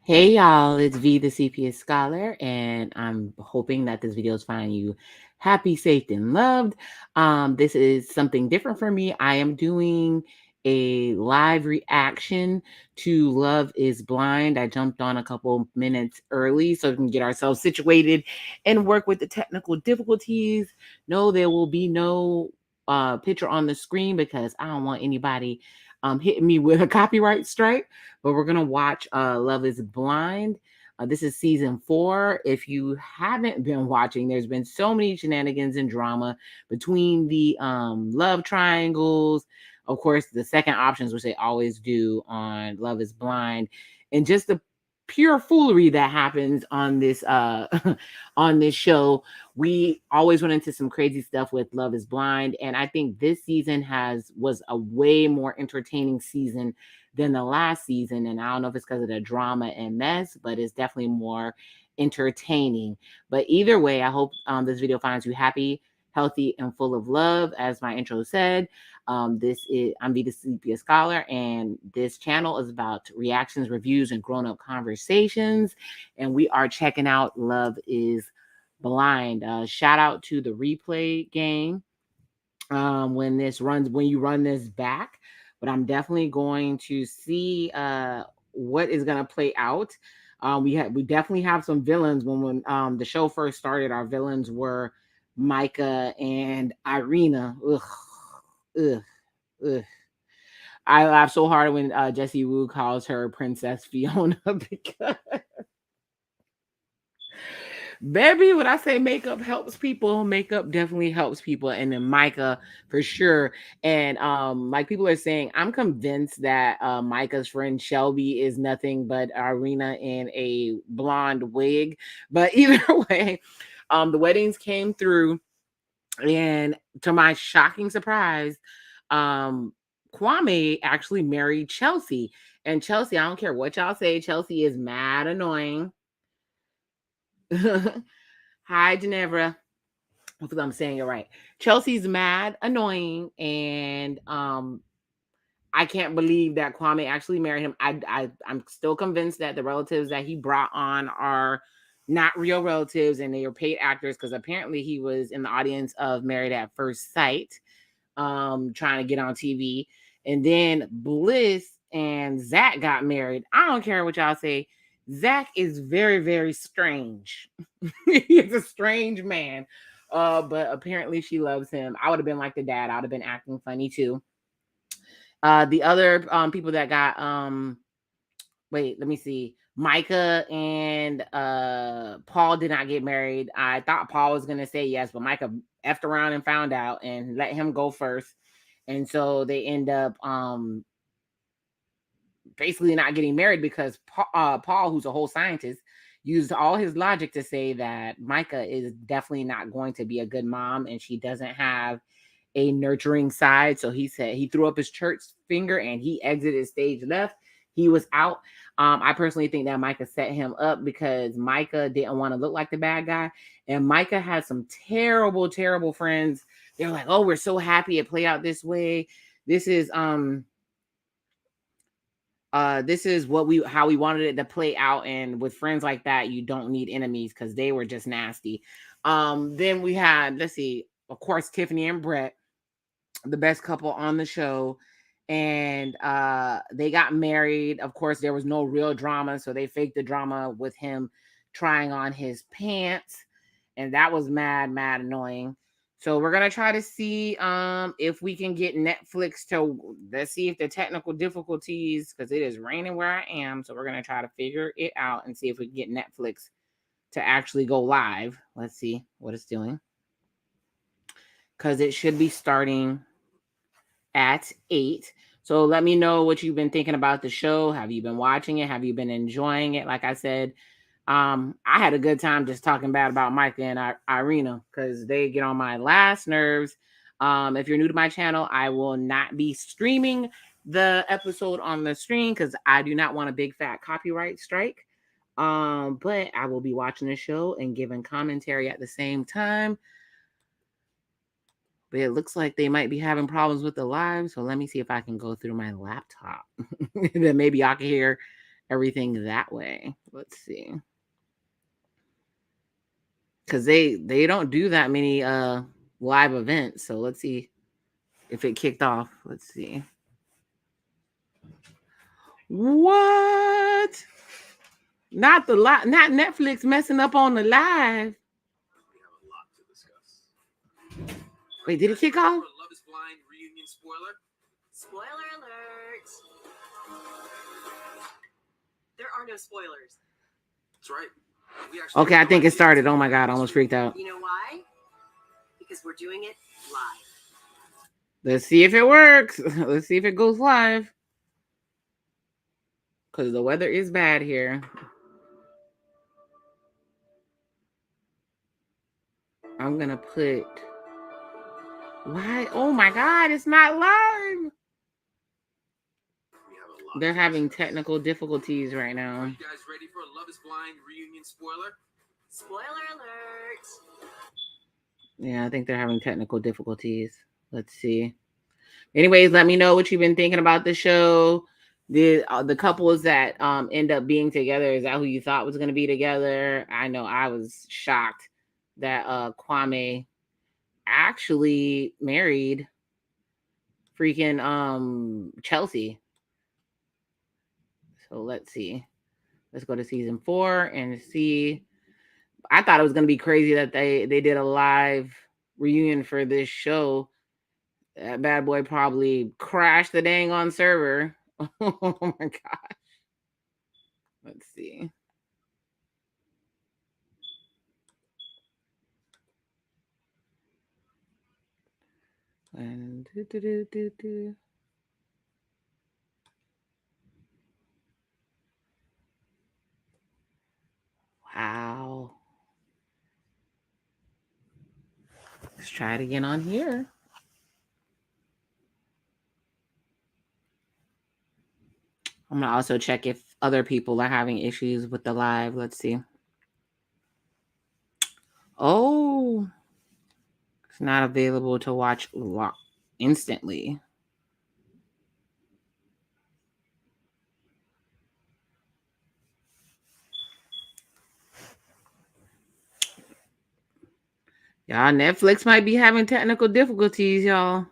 Hey y'all, it's V the CPS Scholar, and I'm hoping that this video is finding you happy, safe, and loved. This is something different for me. I am doing a live reaction to Love is Blind. I jumped on a couple minutes early so we can get ourselves situated and work with the technical difficulties. No, there will be no picture on the screen because I don't want anybody hitting me with a copyright strike, but we're gonna watch Love is Blind. This is season 4. If you haven't been watching, there's been so many shenanigans and drama between the love triangles, of course, the second options, which they always do on Love is Blind, and just the pure foolery that happens on this on this show. We always run into some crazy stuff with Love is Blind, and I think this season was a way more entertaining season than the last season. And I don't know if it's because of the drama and mess, but it's definitely more entertaining. But either way, I hope this video finds you happy, healthy, and full of love. As my intro said, I'm Vita Sleepia Scholar, and this channel is about reactions, reviews, and grown-up conversations. And we are checking out Love is Blind. Shout out to the replay game when you run this back, but I'm definitely going to see what is going to play out. We definitely have some villains. When the show first started, our villains were Micah and Irina. Ugh, ugh, ugh. I laugh so hard when Jesse Wu calls her Princess Fiona because baby, when I say makeup helps people, makeup definitely helps people. And then Micah for sure. And like people are saying, I'm convinced that Micah's friend Shelby is nothing but Irina in a blonde wig. But either way, the weddings came through, and to my shocking surprise, um Kwame actually married Chelsea. And Chelsea, I don't care what y'all say, Chelsea is mad annoying. Hi, Ginevra. Hopefully I'm saying it right. Chelsea's mad, annoying, and I can't believe that Kwame actually married him. I'm still convinced that the relatives that he brought on are not real relatives and they are paid actors, because apparently he was in the audience of Married at First Sight, trying to get on TV. And then Bliss and Zach got married. I don't care what y'all say. Zach is very, very strange. He's a strange man. But apparently she loves him. I would have been like the dad. I would have been acting funny too. The other people that got wait, let me see. Micah and Paul did not get married. I thought Paul was gonna say yes, but Micah effed around and found out and let him go first. And so they end up basically not getting married because Paul, who's a whole scientist, used all his logic to say that Micah is definitely not going to be a good mom and she doesn't have a nurturing side. So he said he threw up his church finger and he exited stage left. He was out. I personally think that Micah set him up because Micah didn't want to look like the bad guy. And Micah had some terrible, terrible friends. They're like, oh, we're so happy it played out this way. This is this is how we wanted it to play out. And with friends like that, you don't need enemies because they were just nasty. Then we had, let's see, of course, Tiffany and Brett, the best couple on the show, and they got married. Of course, there was no real drama, so they faked the drama with him trying on his pants, and that was mad annoying. So we're gonna try to see if we can get Netflix to, let's see if the technical difficulties, because it is raining where I am, so we're gonna try to figure it out and see if we can get Netflix to actually go live. Let's see what it's doing, because it should be starting at 8. So let me know what you've been thinking about the show. Have you been watching it? Have you been enjoying it? Like I said, I had a good time just talking bad about Micah and Irina because they get on my last nerves. If you're new to my channel, I will not be streaming the episode on the screen because I do not want a big fat copyright strike. But I will be watching the show and giving commentary at the same time. But it looks like they might be having problems with the live. So let me see if I can go through my laptop. Then maybe y'all can hear everything that way. Let's see. Because they don't do that many live events. So let's see if it kicked off. Let's see. What? Not Netflix messing up on the live. Wait, did it kick off? Love is Blind reunion spoiler. Spoiler alert. There are no spoilers. That's right. Okay, I think it started. Oh my God, I almost freaked out. You know why? Because we're doing it live. Let's see if it works. Let's see if it goes live. Because the weather is bad here. I'm going to put... Why? Oh my God, it's not live. They're having technical difficulties right now. Are you guys ready for a Love is Blind reunion spoiler? Spoiler alert. Yeah, I think they're having technical difficulties. Let's see. Anyways, let me know what you've been thinking about the show. The couples that end up being together, is that who you thought was going to be together? I know I was shocked that Kwame actually married freaking Chelsea. So let's see. Let's go to season 4 and see. I thought it was going to be crazy that they did a live reunion for this show. That bad boy probably crashed the dang on server. Oh my gosh. Let's see. And wow. Let's try it again on here. I'm going to also check if other people are having issues with the live. Let's see. Oh, it's not available to watch instantly. Y'all, Netflix might be having technical difficulties, y'all.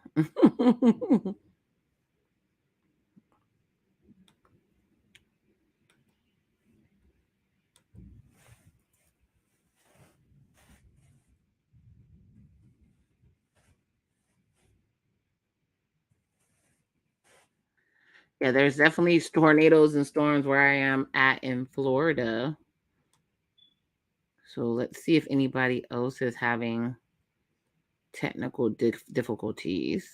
Yeah, there's definitely tornadoes and storms where I am at in Florida. So let's see if anybody else is having technical difficulties.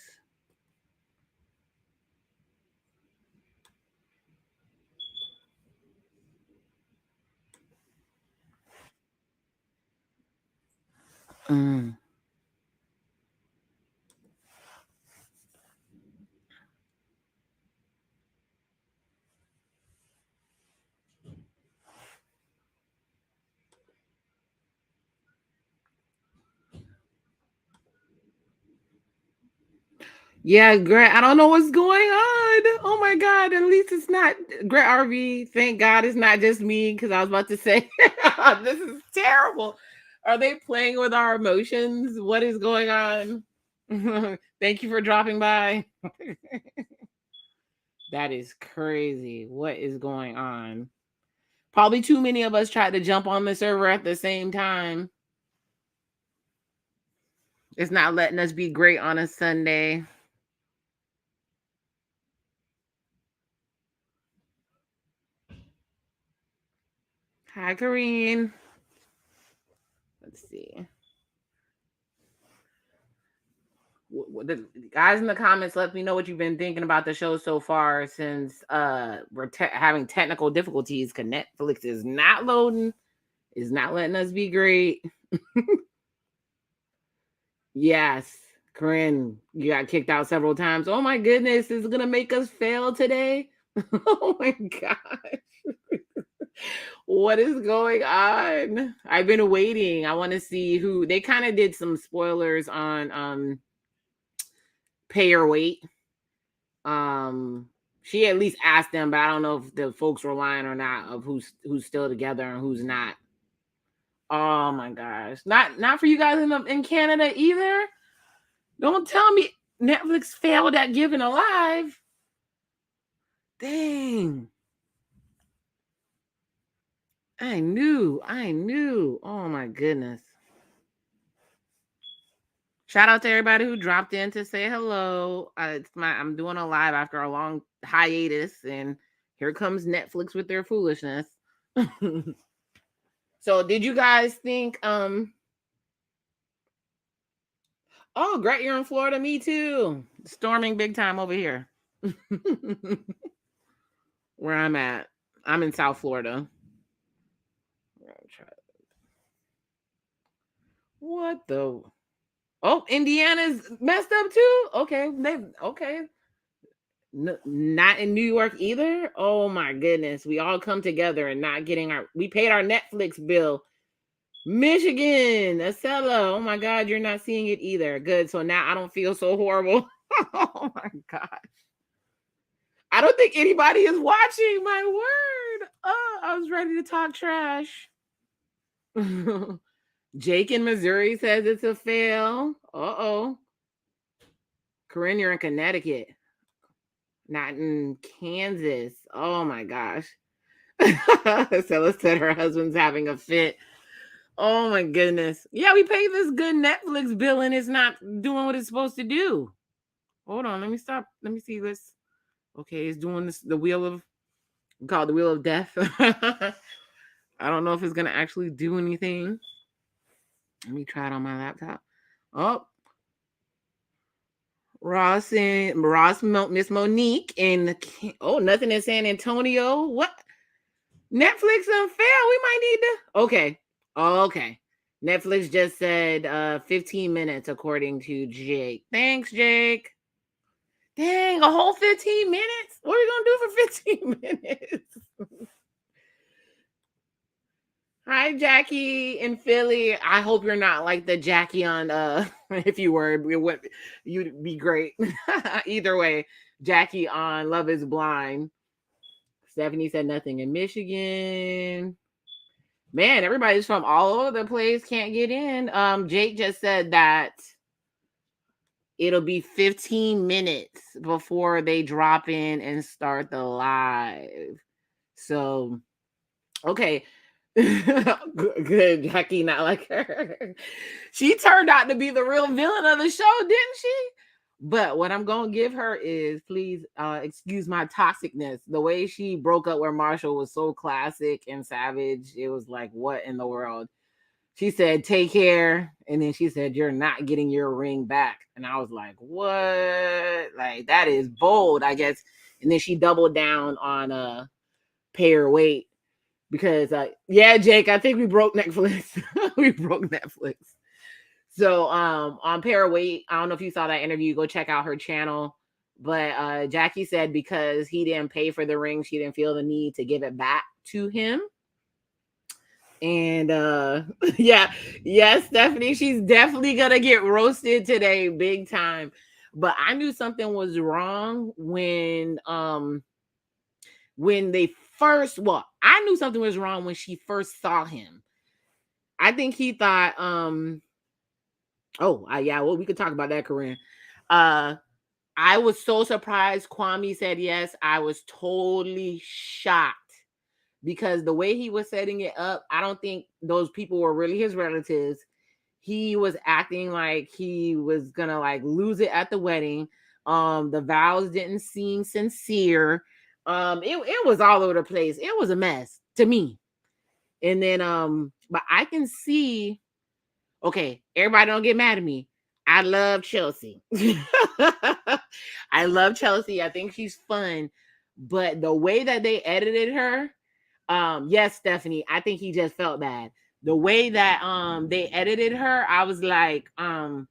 Yeah, Grant, I don't know what's going on. Oh my God. At least it's not Grant RV. Thank God it's not just me, because I was about to say, this is terrible. Are they playing with our emotions? What is going on? Thank you for dropping by. That is crazy. What is going on? Probably too many of us tried to jump on the server at the same time. It's not letting us be great on a Sunday. Hi, Kareen. Let's see. The guys in the comments, let me know what you've been thinking about the show so far, since we're having technical difficulties. Netflix is not loading, is not letting us be great. Yes, Corinne, you got kicked out several times. Oh my goodness, is it gonna make us fail today? Oh my gosh. What is going on? I've been waiting. I want to see who they kind of did some spoilers on Pay or Wait. She at least asked them, but I don't know if the folks were lying or not of who's still together and who's not. Oh my gosh. Not for you guys in Canada either. Don't tell me Netflix failed at Giving Alive. Dang. I knew. Oh my goodness. Shout out to everybody who dropped in to say hello. I'm doing a live after a long hiatus, and here comes Netflix with their foolishness. So, did you guys think? Oh, great! You're in Florida. Me too. Storming big time over here. Where I'm at, I'm in South Florida. What the? Oh, Indiana's messed up too. Okay, not in New York either. Oh my goodness, we all come together and not getting we paid our Netflix bill. Michigan, Acela. Oh my God, you're not seeing it either. Good. So now I don't feel so horrible. Oh my gosh. I don't think anybody is watching. My word. Oh, I was ready to talk trash. Jake in Missouri says it's a fail. Uh-oh. Corinne, you're in Connecticut. Not in Kansas. Oh my gosh. Stella said her husband's having a fit. Oh my goodness. Yeah, we paid this good Netflix bill and it's not doing what it's supposed to do. Hold on, let me stop. Let me see this. Okay, it's doing this, the wheel of, called the wheel of death. I don't know if it's gonna actually do anything. Let me try it on my laptop. Oh, Miss Monique in nothing in San Antonio. What? Netflix unfair. We might need to. Okay. Netflix just said 15 minutes according to Jake. Thanks, Jake. Dang, a whole 15 minutes? What are we gonna do for 15 minutes? Hi, Jackie in Philly. I hope you're not like the Jackie on if you were, you'd be great. Either way, Jackie on Love is Blind. Stephanie said nothing in Michigan. Man, everybody's from all over the place, can't get in. Jake just said that it'll be 15 minutes before they drop in and start the live. So, okay. Good, Jackie, not like her. She turned out to be the real villain of the show, didn't she? But what I'm gonna give her is, please excuse my toxicness. The way she broke up where Marshall was so classic and savage. It was like, what in the world? She said, take care. And then she said, you're not getting your ring back. And I was like, what? Like, that is bold, I guess. And then she doubled down on pay her weight. Because yeah, Jake, I think we broke Netflix. We broke Netflix. So on Pay Her Weight, I don't know if you saw that interview, go check out her channel. But Jackie said because he didn't pay for the ring, she didn't feel the need to give it back to him. And yeah, Stephanie, she's definitely gonna get roasted today, big time. But I knew something was wrong when they first, I knew something was wrong when she first saw him. I think he thought, we could talk about that, Corinne. I was so surprised Kwame said yes. I was totally shocked because the way he was setting it up, I don't think those people were really his relatives. He was acting like he was gonna like lose it at the wedding. The vows didn't seem sincere. It was all over the place. It was a mess to me. And then but I can see, okay, everybody don't get mad at me. I love Chelsea. I love Chelsea. I think she's fun. But the way that they edited her, yes, Stephanie, I think he just felt bad. The way that they edited her, I was like, I'm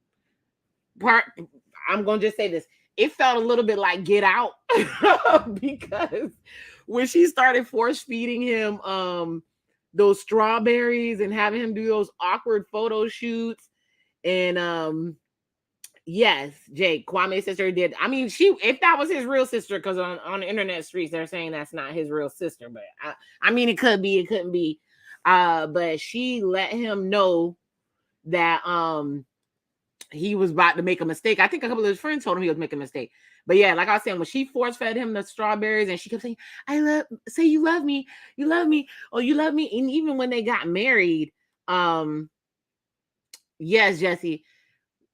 gonna just say this. It felt a little bit like Get Out because when she started force feeding him those strawberries and having him do those awkward photo shoots, and Yes, Jake, Kwame's sister did. I mean, if that was his real sister, because on the internet streets they're saying that's not his real sister, but I mean it could be, it couldn't be. But she let him know that he was about to make a mistake. I think a couple of his friends told him he was making a mistake. But yeah, like I was saying, when she force fed him the strawberries and she kept saying, say you love me, oh, you love me. And even when they got married, yes, Jesse,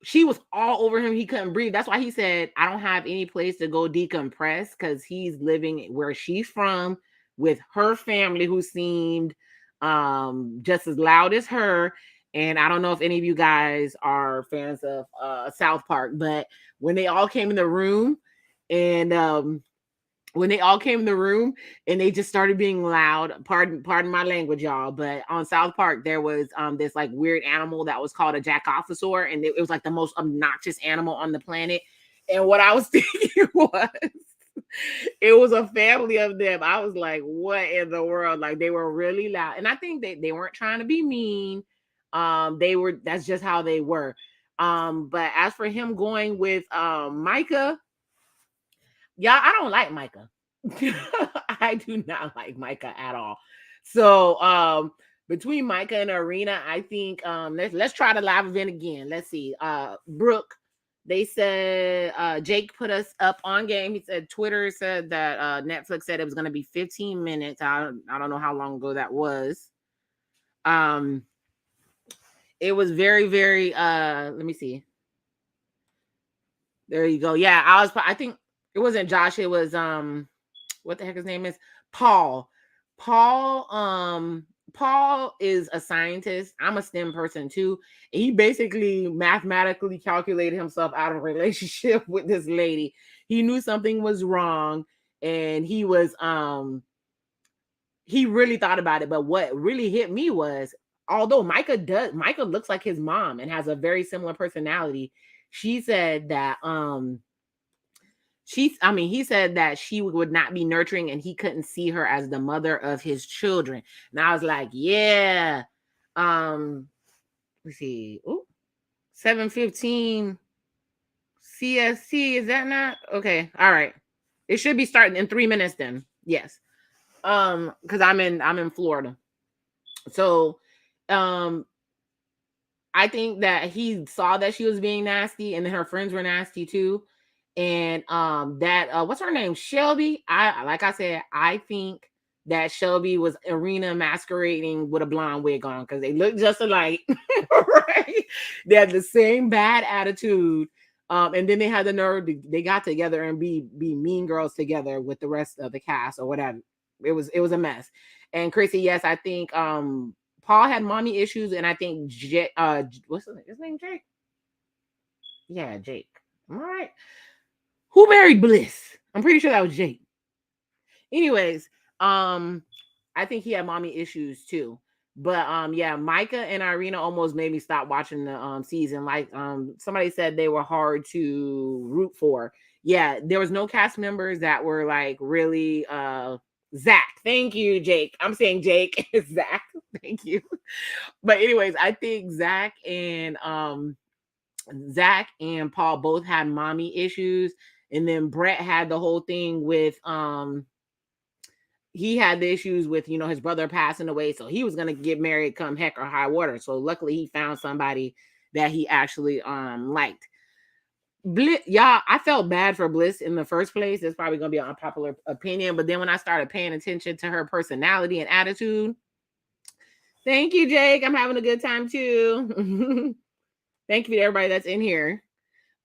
she was all over him. He couldn't breathe. That's why he said, I don't have any place to go decompress, because he's living where she's from with her family, who seemed just as loud as her. And I don't know if any of you guys are fans of South Park, but when they all came in the room and when they all came in the room and they just started being loud, pardon my language, y'all, but on South Park there was this like weird animal that was called a jackophosaur, and it was like the most obnoxious animal on the planet. And what I was thinking was, it was a family of them. I was like, what in the world? Like, they were really loud, and I think they weren't trying to be mean. That's just how they were. But as for him going with Micah, y'all, I don't like Micah. I do not like Micah at all. So between Micah and Arena, I think let's try the live event again. Let's see. Brooke, they said Jake put us up on game. He said Twitter said that Netflix said it was going to be 15 minutes. I don't know how long ago that was. It was very, very let me see. There you go. Yeah, I think it wasn't Josh, it was what the heck his name is? Paul. Paul is a scientist. I'm a STEM person too. He basically mathematically calculated himself out of a relationship with this lady. He knew something was wrong, and he really thought about it. But what really hit me was, although Micah looks like his mom and has a very similar personality, she said that he said that she would not be nurturing, and he couldn't see her as the mother of his children. And I was like, yeah. Let's see. Ooh, 7:15 CST. Is that not okay? All right. It should be starting in 3 minutes then. Yes. Because I'm in Florida. So I think that he saw that she was being nasty, and then her friends were nasty too. And that what's her name? Shelby. Like I said, I think that Shelby was Arena masquerading with a blonde wig on, because they look just alike. Right? They had the same bad attitude. And then they had the nerve they got together and be mean girls together with the rest of the cast or whatever. It was a mess. And Chrissy, yes, I think Paul had mommy issues, and I think what's his name? Jake? Yeah, Jake. All right. Who married Bliss? I'm pretty sure that was Jake. Anyways, I think he had mommy issues too. But yeah, Micah and Irina almost made me stop watching the season. Like somebody said they were hard to root for. Yeah, there was no cast members that were like really Zach. Thank you, Jake. I'm saying Jake. Zach. Thank you. But anyways, I think Zach and Paul both had mommy issues. And then Brett had the whole thing with he had the issues with, his brother passing away, so he was gonna get married come heck or high water. So luckily he found somebody that he actually liked. Bliss, y'all, I felt bad for Bliss in the first place. It's probably gonna be an unpopular opinion, but then when I started paying attention to her personality and attitude, thank you, Jake. I'm having a good time too. Thank you to everybody that's in here.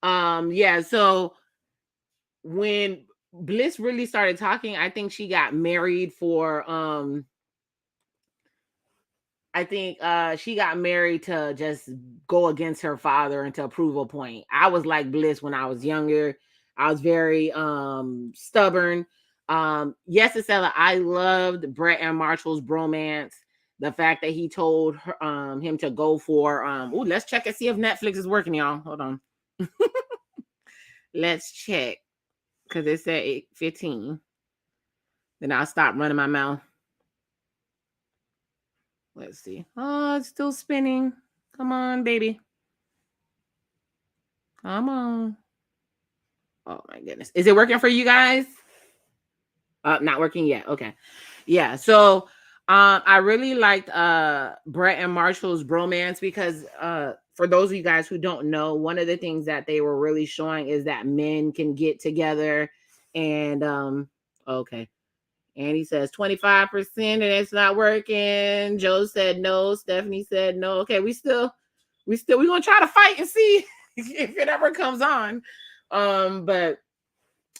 Yeah, so when Bliss really started talking, I think she got married for I think she got married to just go against her father and to prove a point. I was like Bliss when I was younger. I was very stubborn. Yes, Estella, I loved Brett and Marshall's bromance. The fact that he told her, him to go for let's check and see if Netflix is working, y'all. Hold on. Let's check, because it said 8:15. Then I'll stop running my mouth. Let's see. Oh, it's still spinning. Come on, baby. Come on. Oh my goodness. Is it working for you guys? Not working yet. Okay. Yeah. So I really liked Brett and Marshall's bromance because for those of you guys who don't know, one of the things that they were really showing is that men can get together and okay. Andy says 25% and it's not working. Joe said no. Stephanie said no. Okay, we're gonna try to fight and see if it ever comes on. But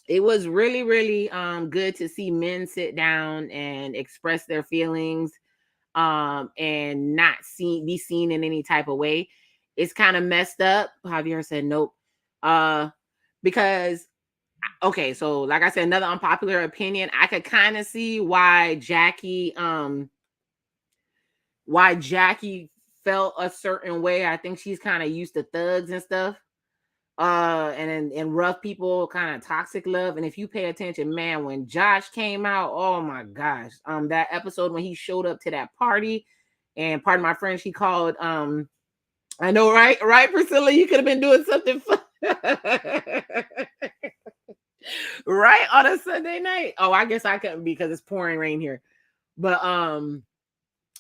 it was really, really good to see men sit down and express their feelings and not be seen in any type of way. It's kind of messed up. Javier said nope. Because okay, so like I said, another unpopular opinion, I could kind of see why Jackie felt a certain way. I think she's kind of used to thugs and stuff. And rough people, kind of toxic love. And if you pay attention, man, when Josh came out, oh my gosh, that episode when he showed up to that party, and pardon my French, he called I know, right, Priscilla, you could have been doing something fun. Right, on a Sunday night. Oh, I guess I couldn't because it's pouring rain here. But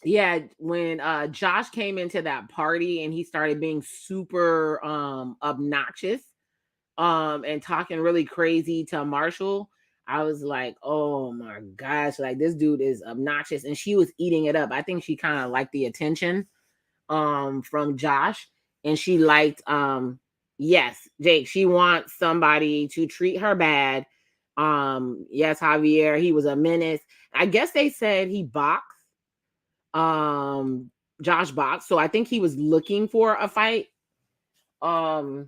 yeah, when Josh came into that party and he started being super obnoxious and talking really crazy to Marshall, I was like, oh my gosh, like this dude is obnoxious. And she was eating it up. I think she kind of liked the attention from Josh, and she liked yes, Jake, she wants somebody to treat her bad. Yes, Javier, he was a menace. I guess they said he boxed. Josh boxed, so I think he was looking for a fight. But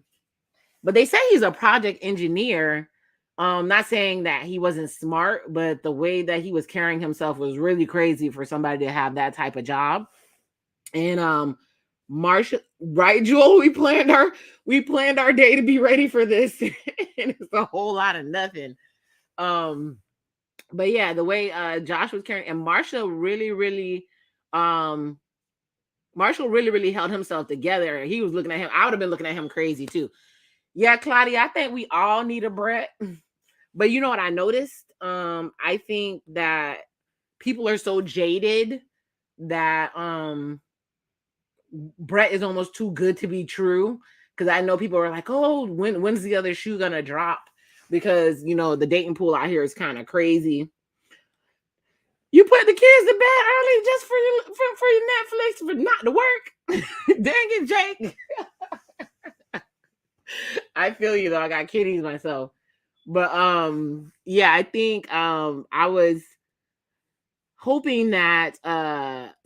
they say he's a project engineer. Not saying that he wasn't smart, but the way that he was carrying himself was really crazy for somebody to have that type of job. And Marsha, right, Jewel? We planned our day to be ready for this, and it's a whole lot of nothing. But yeah, the way Josh was carrying, and Marshall really, really held himself together. He was looking at him. I would have been looking at him crazy too. Yeah, Claudia, I think we all need a Brett. But you know what I noticed? I think that people are so jaded that Brett is almost too good to be true. Because I know people are like, oh, when's the other shoe gonna drop? Because you know the dating pool out here is kind of crazy. You put the kids to bed early just for your Netflix, for not to work. Dang it, Jake. I feel you though. I got kitties myself. But yeah, I think I was hoping that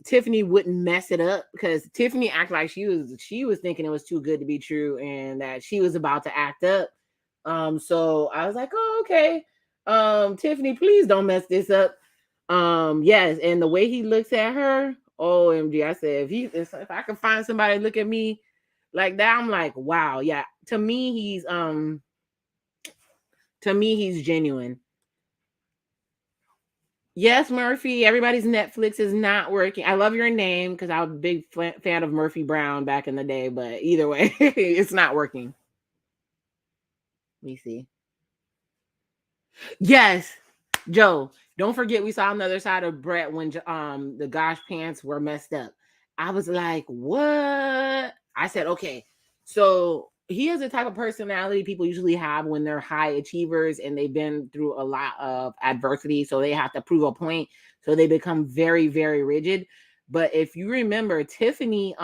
Tiffany wouldn't mess it up, because Tiffany acted like she was thinking it was too good to be true and that she was about to act up. So I was like, oh, okay. Tiffany, please don't mess this up. Yes, and the way he looks at her, OMG, I said if I can find somebody to look at me like that, I'm like, wow, yeah. To me, he's genuine. Yes, Murphy, everybody's Netflix is not working. I love your name because I was a big fan of Murphy Brown back in the day, but either way, it's not working. Let me see. Yes, Joe, don't forget we saw another side of Brett when the gosh pants were messed up. I was like, what? I said, okay, so he has a type of personality people usually have when they're high achievers and they've been through a lot of adversity, so they have to prove a point, so they become very, very rigid. But if you remember, Tiffany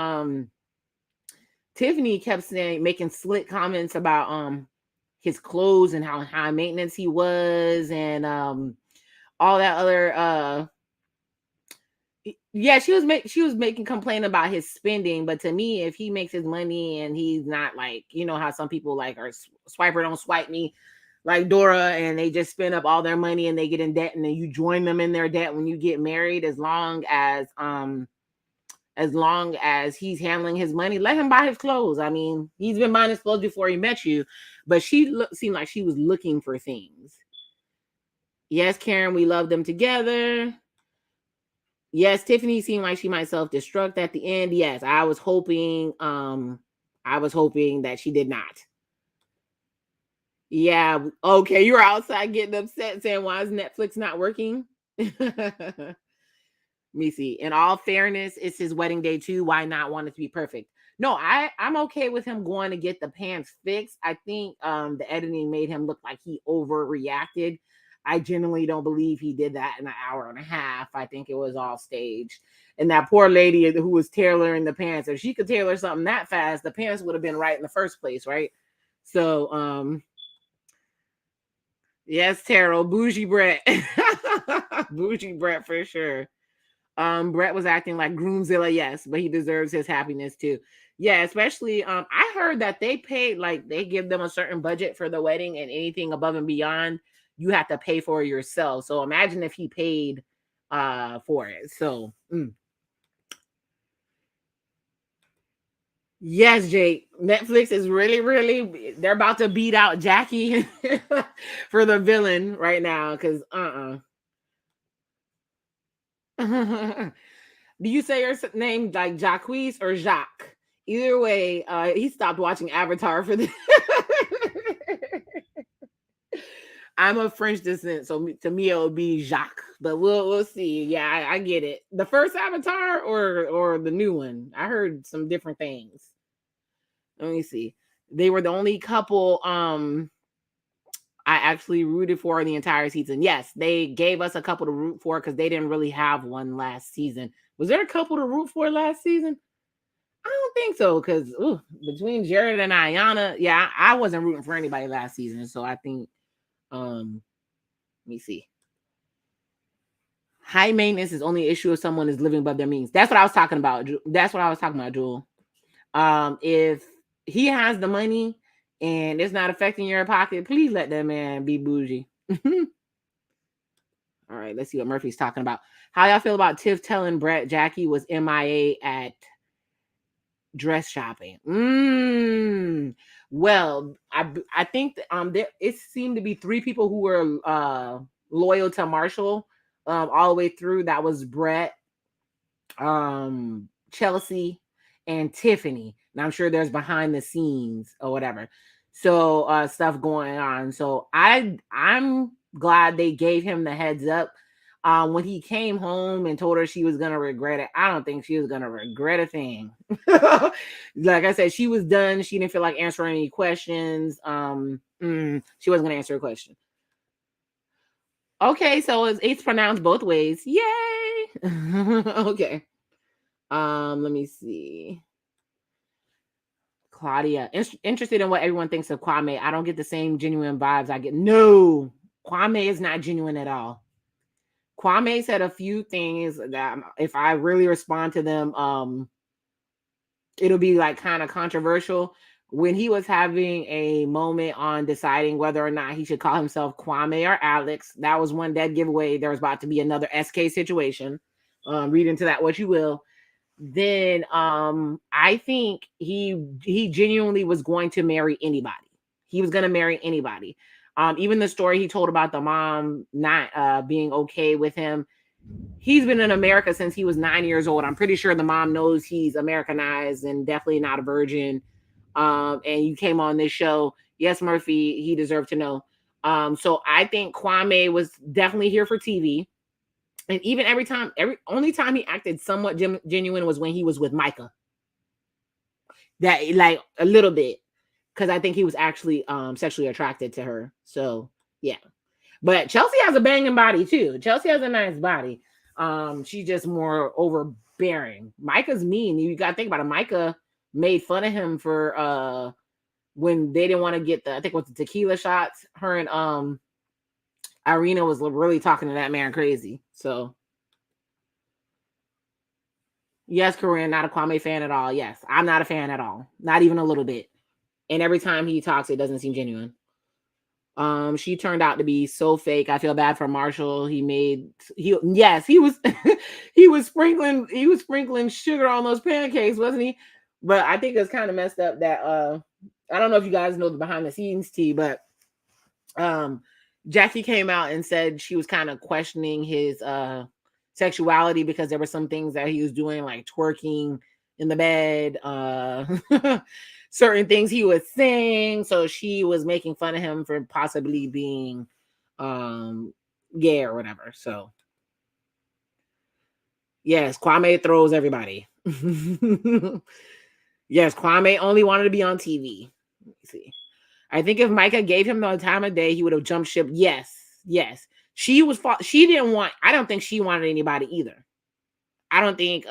kept making slick comments about his clothes and how high maintenance he was, and all that other yeah, she was making complaint about his spending. But to me, if he makes his money and he's not like, you know how some people like are swiper don't swipe me, like Dora, and they just spend up all their money and they get in debt, and then you join them in their debt when you get married. As long as he's handling his money, let him buy his clothes. I mean, he's been buying his clothes before he met you, but she seemed like she was looking for things. Yes, Karen, we love them together. Yes, Tiffany seemed like she might self-destruct at the end. Yes, I was hoping that she did not. Yeah. Okay. You were outside getting upset saying, why is Netflix not working? Me see. In all fairness, it's his wedding day too. Why not want it to be perfect? No, I'm okay with him going to get the pants fixed. I think the editing made him look like he overreacted. I genuinely don't believe he did that in an hour and a half. I think it was all staged. And that poor lady who was tailoring the pants, if she could tailor something that fast, the pants would have been right in the first place, right? So yes, Terrell, bougie Brett. Bougie Brett for sure. Brett was acting like Groomzilla, yes, but he deserves his happiness too. Yeah, especially I heard that they paid, like they give them a certain budget for the wedding, and anything above and beyond you have to pay for yourself. So imagine if he paid for it. So yes, Jake. Netflix is really they're about to beat out Jackie for the villain right now because Do you say your name like Jacques or Jacques? Either way, he stopped watching Avatar for the. I'm of French descent, so to me it would be Jacques, but we'll see. Yeah, I get it. The first Avatar or the new one. I heard some different things. Let me see. They were the only couple I actually rooted for the entire season. Yes, they gave us a couple to root for because they didn't really have one last season. Was there a couple to root for last season? I don't think so because between Jared and Ayana, yeah, I wasn't rooting for anybody last season. So I think, let me see. High maintenance is only an issue if someone is living above their means. That's what I was talking about. That's what I was talking about, Jewel. If he has the money and it's not affecting your pocket, please let that man be bougie. All right, let's see what Murphy's talking about. How y'all feel about Tiff telling Brett Jackie was MIA at dress shopping? Well, I think there it seemed to be 3 people who were loyal to Marshall all the way through. That was Brett, Chelsea, and Tiffany. And I'm sure there's behind the scenes or whatever. So stuff going on. So I'm glad they gave him the heads up. When he came home and told her she was gonna regret it, I don't think she was gonna regret a thing. Like I said, she was done. She didn't feel like answering any questions. She wasn't gonna answer a question. Okay, so it's pronounced both ways. Yay! Okay. Let me see. Claudia, interested in what everyone thinks of Kwame. I don't get the same genuine vibes I get. No, Kwame is not genuine at all. Kwame said a few things that if I really respond to them, it'll be like kind of controversial. When he was having a moment on deciding whether or not he should call himself Kwame or Alex, that was one dead giveaway. There was about to be another SK situation. Read into that what you will. Then I think he genuinely was going to marry anybody. He was going to marry anybody. Even the story he told about the mom not being okay with him. He's been in America since he was 9 years old. I'm pretty sure the mom knows he's Americanized and definitely not a virgin. And you came on this show. Yes, Murphy, he deserved to know. So I think Kwame was definitely here for TV. And even only time he acted somewhat genuine was when he was with Micah. That like a little bit. Because I think he was actually sexually attracted to her. So yeah. But Chelsea has a banging body too. Chelsea has a nice body. She's just more overbearing. Micah's mean. You gotta think about it. Micah made fun of him for when they didn't want to get I think it was the tequila shots. Her and Irina was really talking to that man crazy. So yes, Corinne, not a Kwame fan at all. Yes, I'm not a fan at all. Not even a little bit. And every time he talks, it doesn't seem genuine. She turned out to be so fake. I feel bad for Marshall. He was he was sprinkling sugar on those pancakes, wasn't he? But I think it's kind of messed up that I don't know if you guys know the behind the scenes tea, but Jackie came out and said she was kind of questioning his sexuality because there were some things that he was doing like twerking in the bed, certain things he was saying. So she was making fun of him for possibly being gay or whatever. So yes, Kwame throws everybody. Yes, Kwame only wanted to be on TV. Let me see. I think if Micah gave him the time of day, he would have jumped ship. Yes, yes. She didn't want, I don't think she wanted anybody either. I don't think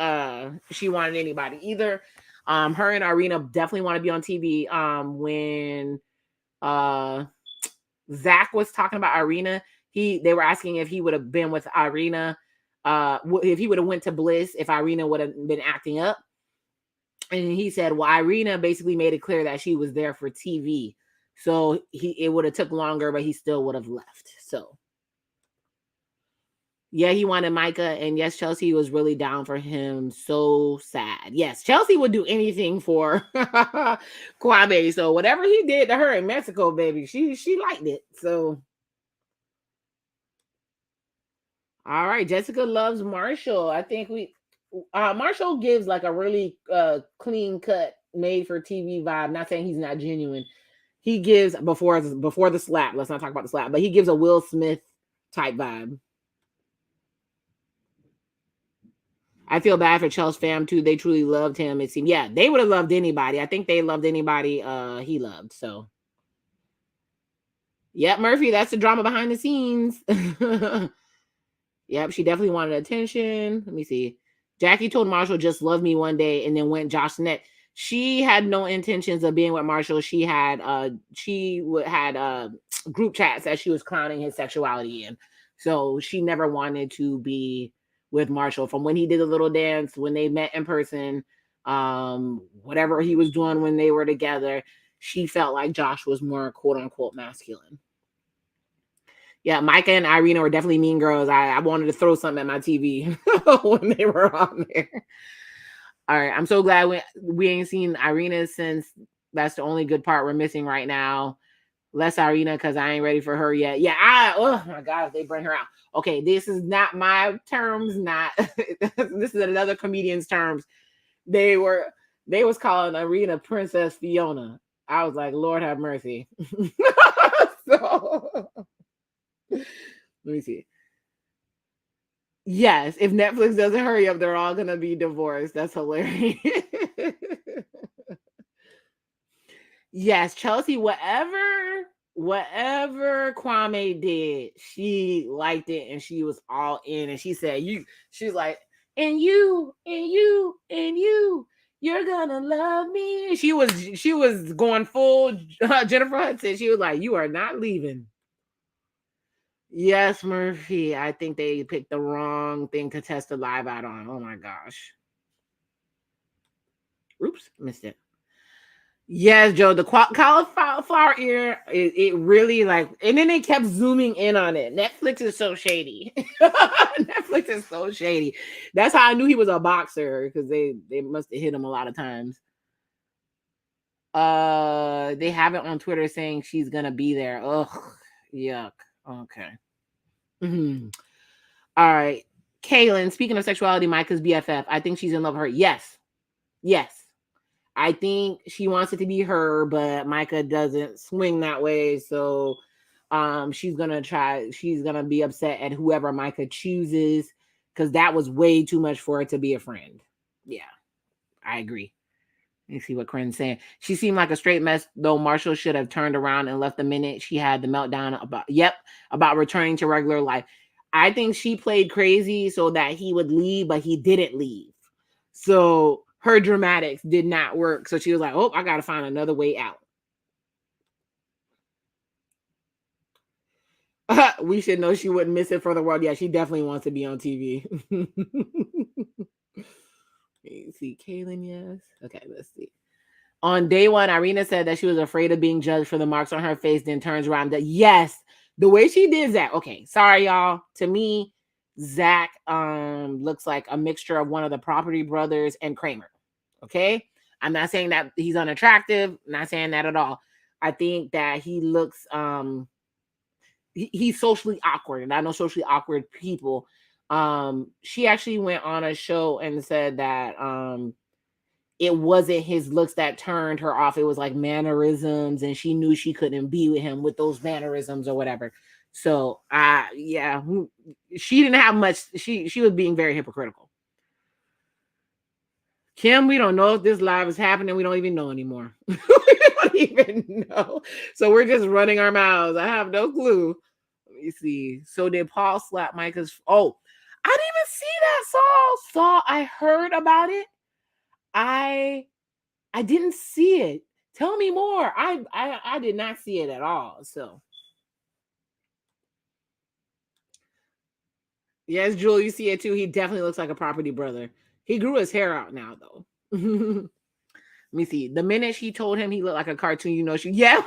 she wanted anybody either. Her and Irina definitely want to be on TV. When Zach was talking about Irina, they were asking if he would have been with Irina, if he would have went to Bliss if Irina would have been acting up. And he said, well, Irina basically made it clear that she was there for TV. So it would have took longer, but he still would have left. So yeah, he wanted Micah, and yes, Chelsea was really down for him. So sad. Yes, Chelsea would do anything for Kwame. So whatever he did to her in Mexico, baby, she liked it. So all right, Jessica loves Marshall. I think Marshall gives like a really clean cut, made for TV vibe. Not saying he's not genuine. He gives before the slap. Let's not talk about the slap, but he gives a Will Smith type vibe. I feel bad for Chelsea's fam too. They truly loved him. It seemed, yeah, they would have loved anybody. I think they loved anybody he loved. So, yep, Murphy, that's the drama behind the scenes. Yep, she definitely wanted attention. Let me see. Jackie told Marshall just love me one day and then went Josh Net. She had no intentions of being with Marshall. She had group chats that she was clowning his sexuality in. So she never wanted to be with Marshall. From when he did a little dance, when they met in person, whatever he was doing when they were together, she felt like Josh was more quote unquote masculine. Yeah, Micah and Irina were definitely mean girls. I wanted to throw something at my TV when they were on there. All right, I'm so glad we ain't seen Irina since that's the only good part we're missing right now. Less Irina because I ain't ready for her yet. Yeah, oh my God, if they bring her out. Okay, this is not my terms, this is another comedian's terms. They was calling Irina Princess Fiona. I was like, Lord have mercy. So let me see. Yes, if Netflix doesn't hurry up, they're all gonna be divorced. That's hilarious. Yes, Chelsea, whatever Kwame did, she liked it and she was all in. And she said, she's like, and you, you're gonna love me. She was going full Jennifer Hudson. She was like, you are not leaving. Yes, Murphy. I think they picked the wrong thing to test the live out on. Oh my gosh. Oops, missed it. Yes, Joe, the cauliflower ear, it really like, and then they kept zooming in on it. Netflix is so shady. Netflix is so shady. That's how I knew he was a boxer, because they must have hit him a lot of times. They have it on Twitter saying she's gonna be there. Ugh, yuck. Okay. Mm-hmm. All right. Kaylin, speaking of sexuality, Micah's BFF. I think she's in love with her. Yes. I think she wants it to be her, but Micah doesn't swing that way. So she's gonna be upset at whoever Micah chooses, because that was way too much for her to be a friend. Yeah, I agree. Let me see what Corinne's saying. She seemed like a straight mess, though. Marshall should have turned around and left the minute she had the meltdown about returning to regular life. I think she played crazy so that he would leave, but he didn't leave. So her dramatics did not work. So she was like, oh, I got to find another way out. We should know she wouldn't miss it for the world. Yeah, she definitely wants to be on TV. See, Kaylin, yes. Okay, let's see. On day one, Irina said that she was afraid of being judged for the marks on her face, then turns around. Yes, the way she did that. Okay, sorry, y'all. To me, Zach looks like a mixture of one of the Property Brothers and Kramer. Okay, I'm not saying that he's unattractive. Not saying that at all. I think that he looks he's socially awkward, and I know socially awkward people. She actually went on a show and said that it wasn't his looks that turned her off. It was like mannerisms, and she knew she couldn't be with him with those mannerisms or whatever. So yeah, she didn't have much. She was being very hypocritical. Kim, we don't know if this live is happening. We don't even know anymore. We don't even know. So we're just running our mouths. I have no clue. Let me see. So did Paul slap Micah's? Oh, I didn't even see that, Saul. I heard about it. I didn't see it. Tell me more. I did not see it at all. So yes, Jewel, you see it too. He definitely looks like a property brother. He grew his hair out now, though. Let me see. The minute she told him he looked like a cartoon, you know, yeah.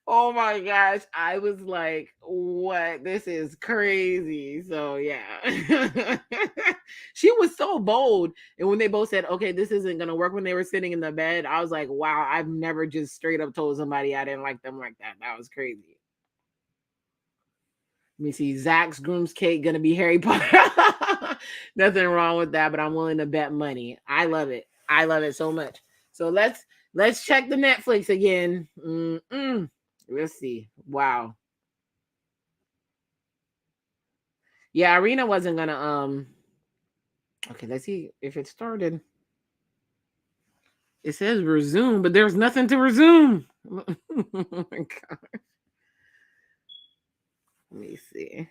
Oh my gosh. I was like, what? This is crazy. So yeah. She was so bold. And when they both said, okay, this isn't gonna work, when they were sitting in the bed, I was like, wow, I've never just straight up told somebody I didn't like them like that. That was crazy. Let me see. Zach's groom's cake gonna be Harry Potter. Nothing wrong with that, but I'm willing to bet money. I love it. I love it so much. So let's check the Netflix again. Let's see. Wow. Yeah, Irina wasn't gonna okay, let's see if it started. It says resume, but there's nothing to resume. Oh my god. Let me see.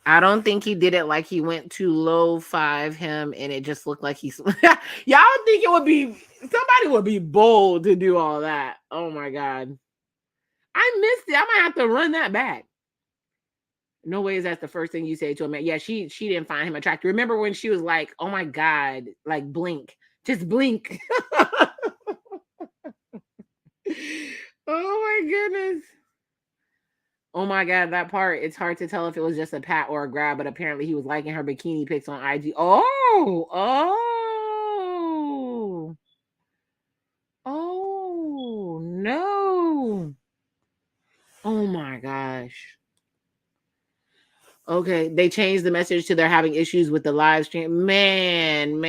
I don't think he did it like he went to low five him and it just looked like he's y'all think it would be somebody would be bold to do all that. Oh my god. I missed it. I might have to run that back. No way is that the first thing you say to a man. Yeah, she didn't find him attractive. Remember when she was like, oh my god, like blink. Just blink. Oh my goodness. Oh my god, that part. It's hard to tell if it was just a pat or a grab, but apparently he was liking her bikini pics on IG. Oh no. Oh my gosh. Okay, they changed the message to they're having issues with the live stream. Man.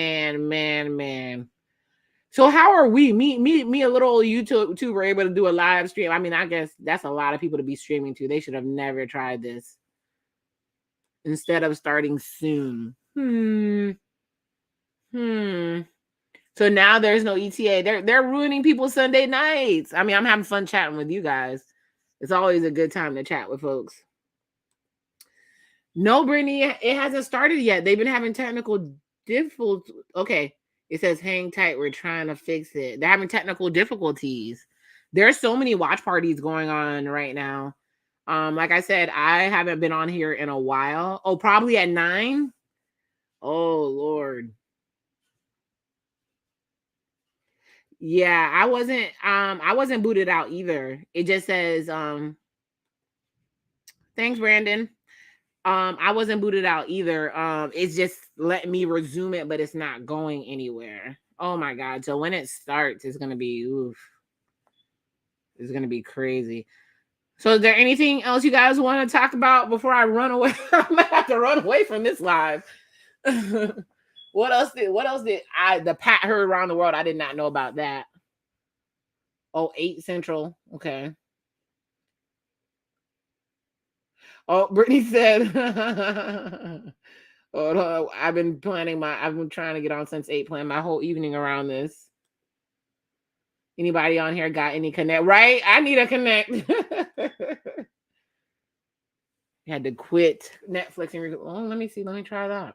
So how are we? Me, a little YouTuber able to do a live stream? I mean, I guess that's a lot of people to be streaming to. They should have never tried this. Instead of starting soon. So now there's no ETA. They're ruining people's Sunday nights. I mean, I'm having fun chatting with you guys. It's always a good time to chat with folks. No, Brittany, it hasn't started yet. They've been having technical difficulties. Okay. It says hang tight. We're trying to fix it. They're having technical difficulties. There's so many watch parties going on right now. Like I said, I haven't been on here in a while. Oh, probably at 9. Oh Lord. Yeah, I wasn't booted out either. It just says thanks, Brandon. I wasn't booted out either. It's just letting me resume it, but it's not going anywhere. Oh my god. So when it starts, it's gonna be it's gonna be crazy. So is there anything else you guys want to talk about before I run away? I'm gonna have to run away from this live. What else did the Pat heard around the world? I did not know about that. Oh, 8 Central. Okay. Oh, Brittany said, oh, I've been trying to get on since 8, planning my whole evening around this. Anybody on here got any connect? Right? I need a connect. Had to quit Netflix and let me see. Let me try that.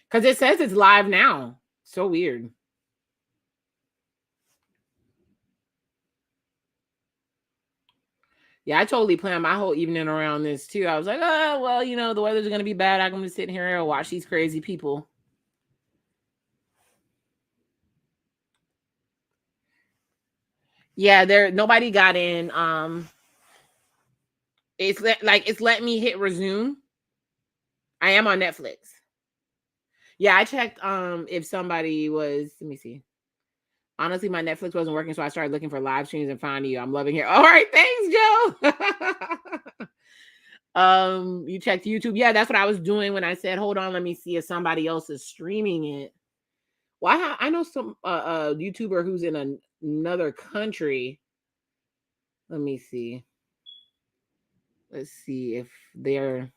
Because it says it's live now. So weird. Yeah, I totally planned my whole evening around this too. I was like, oh, well, the weather's going to be bad. I'm going to sit here and watch these crazy people. Yeah, nobody got in. It's letting me hit resume. I am on Netflix. Yeah, I checked if somebody was, let me see. Honestly, my Netflix wasn't working, so I started looking for live streams and found you. I'm loving it. All right, thanks, Joe. You checked YouTube. Yeah, that's what I was doing when I said, hold on, let me see if somebody else is streaming it. Well, I know some YouTuber who's in another country. Let me see. Let's see if they're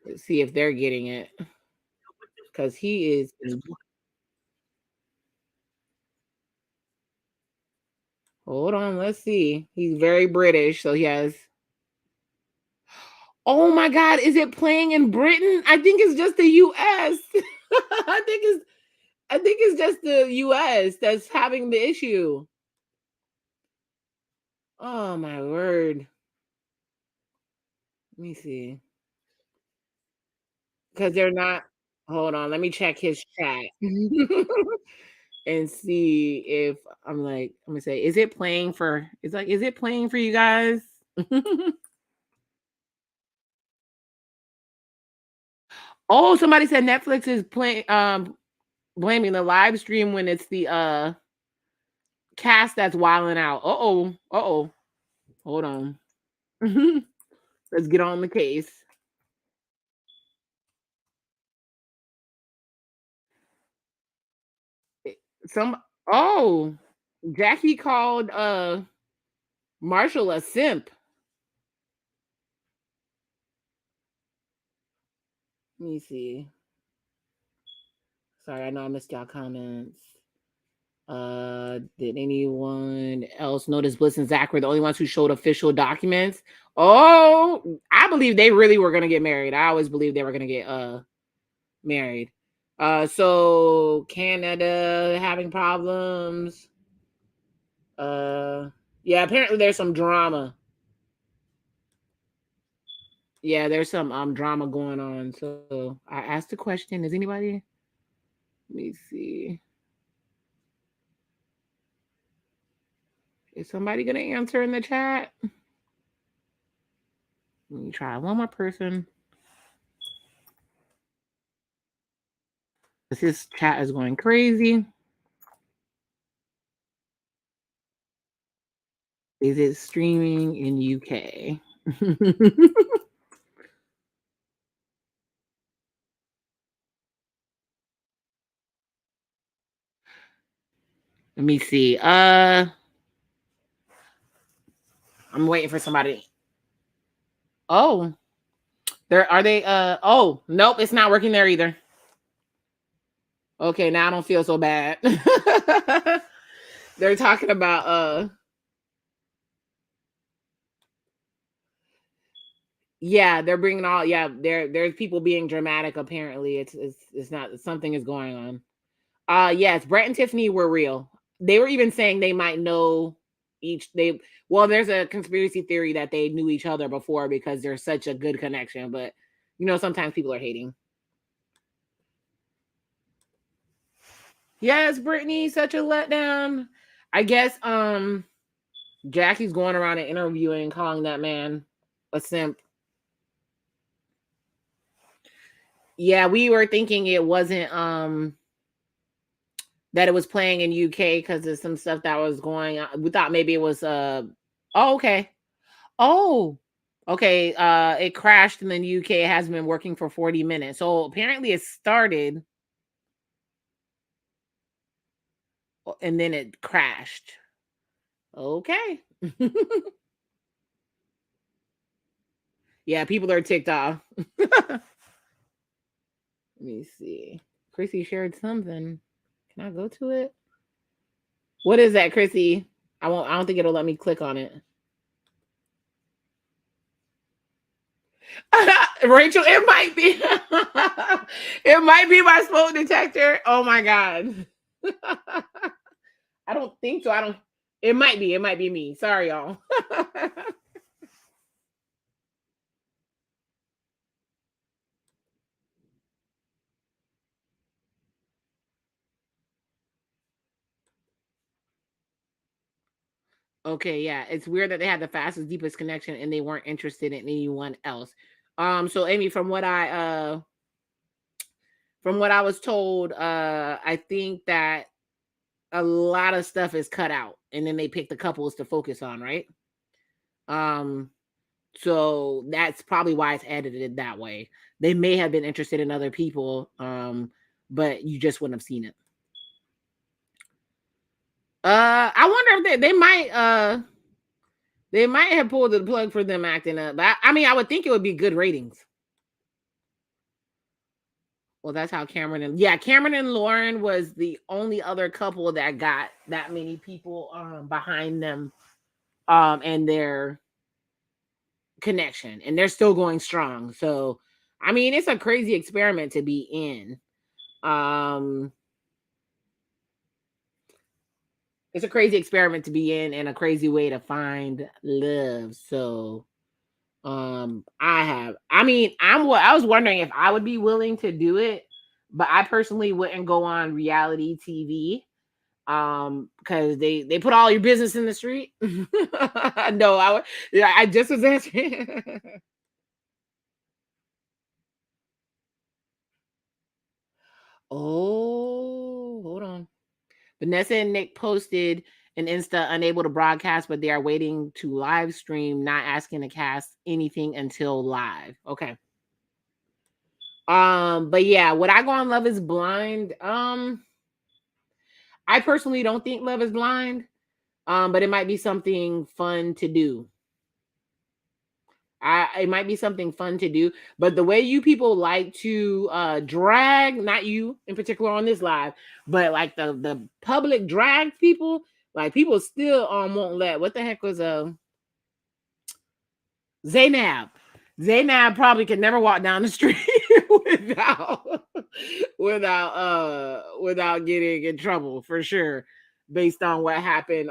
let's see if they're getting it. Because he is. Hold on, let's see. He's very British, so he has. Oh my God, is it playing in Britain? I think it's just the US. I think it's just the US that's having the issue. Oh my word. Let me see. Because they're not. Hold on, let me check his chat. And see if I'm gonna say, is it playing for is it playing for you guys? Oh, somebody said Netflix is playing blaming the live stream when it's the cast that's wilding out. Uh-oh. Hold on. Let's get on the case. Oh, Jackie called Marshall a simp. Let me see. Sorry, I know I missed y'all comments. Did anyone else notice Bliss and Zach were the only ones who showed official documents? Oh, I believe they really were gonna get married. I always believed they were gonna get married. So Canada having problems. Yeah, apparently there's some drama. Yeah, there's some drama going on. So I asked a question. Is anybody? Let me see. Is somebody gonna answer in the chat? Let me try one more person. This chat is going crazy. Is it streaming in UK? Let me see. I'm waiting for somebody. Oh, are they oh, nope, it's not working there either. Okay, now I don't feel so bad. They're talking about yeah, they're bringing all there's people being dramatic apparently. It's not something is going on. Yes, Brett and Tiffany were real. They were even saying they might know there's a conspiracy theory that they knew each other before because there's such a good connection, but sometimes people are hating. Yes, Brittany, such a letdown. I guess Jackie's going around and interviewing, calling that man a simp. Yeah, we were thinking it wasn't that it was playing in UK because of some stuff that was going on. We thought maybe it was okay. Oh, okay. It crashed in the UK. It has been working for 40 minutes. So apparently it started and then it crashed. Okay. Yeah, people are ticked off. Let me see. Chrissy shared something. Can I go to it? What is that, Chrissy? I don't think it'll let me click on it. Rachel, it might be. It might be my smoke detector. Oh my God. I don't think so. It might be me. Sorry, y'all. Okay, yeah. It's weird that they had the fastest, deepest connection and they weren't interested in anyone else. So Amy, from what I was told, I think that a lot of stuff is cut out and then they pick the couples to focus on, right? So that's probably why it's edited that way. They may have been interested in other people, but you just wouldn't have seen it. I wonder if they might have pulled the plug for them acting up. But I mean, I would think it would be good ratings. Well, that's how Cameron and Lauren was the only other couple that got that many people behind them and their connection, and they're still going strong. So, I mean, it's a crazy experiment to be in. It's a crazy experiment to be in and a crazy way to find love. So, I was wondering if I would be willing to do it, but I personally wouldn't go on reality TV because they put all your business in the street. No, I just was answering. Oh, hold on. Vanessa and Nick posted an Insta unable to broadcast, but they are waiting to live stream, not asking to cast anything until live. Okay. But yeah, would I go on Love is Blind? I personally don't think Love is Blind. But it might be something fun to do. It might be something fun to do, but the way you people like to drag, not you in particular on this live, but like the public drag people, like people still won't let. What the heck was Zaynab? Zaynab probably could never walk down the street without getting in trouble for sure, based on what happened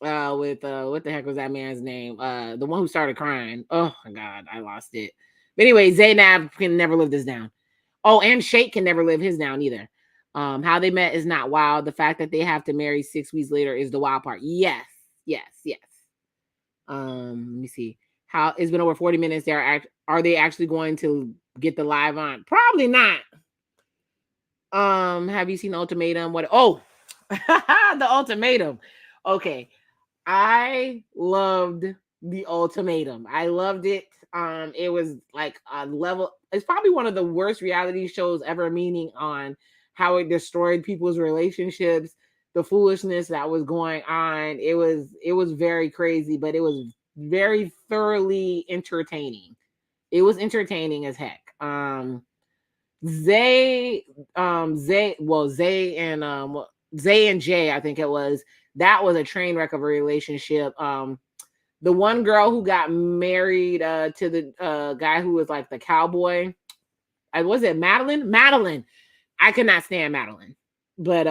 with what the heck was that man's name? The one who started crying. Oh my god, I lost it. But anyway, Zaynab can never live this down. Oh, and Shake can never live his down either. How they met is not wild. The fact that they have to marry 6 weeks later is the wild part. Yes. Let me see. How it's been over 40 minutes. Are they actually going to get the live on? Probably not. Have you seen the Ultimatum? What? Oh, the Ultimatum. Okay. I loved the Ultimatum. I loved it. It was like a level. It's probably one of the worst reality shows ever, meaning on how it destroyed people's relationships, the foolishness that was going on. It was very crazy, but it was very thoroughly entertaining. It was entertaining as heck. Zay and Jay, I think it was. That was a train wreck of a relationship. The one girl who got married to the guy who was like the cowboy. Was it Madeline? Madeline. I could not stand Madeline. But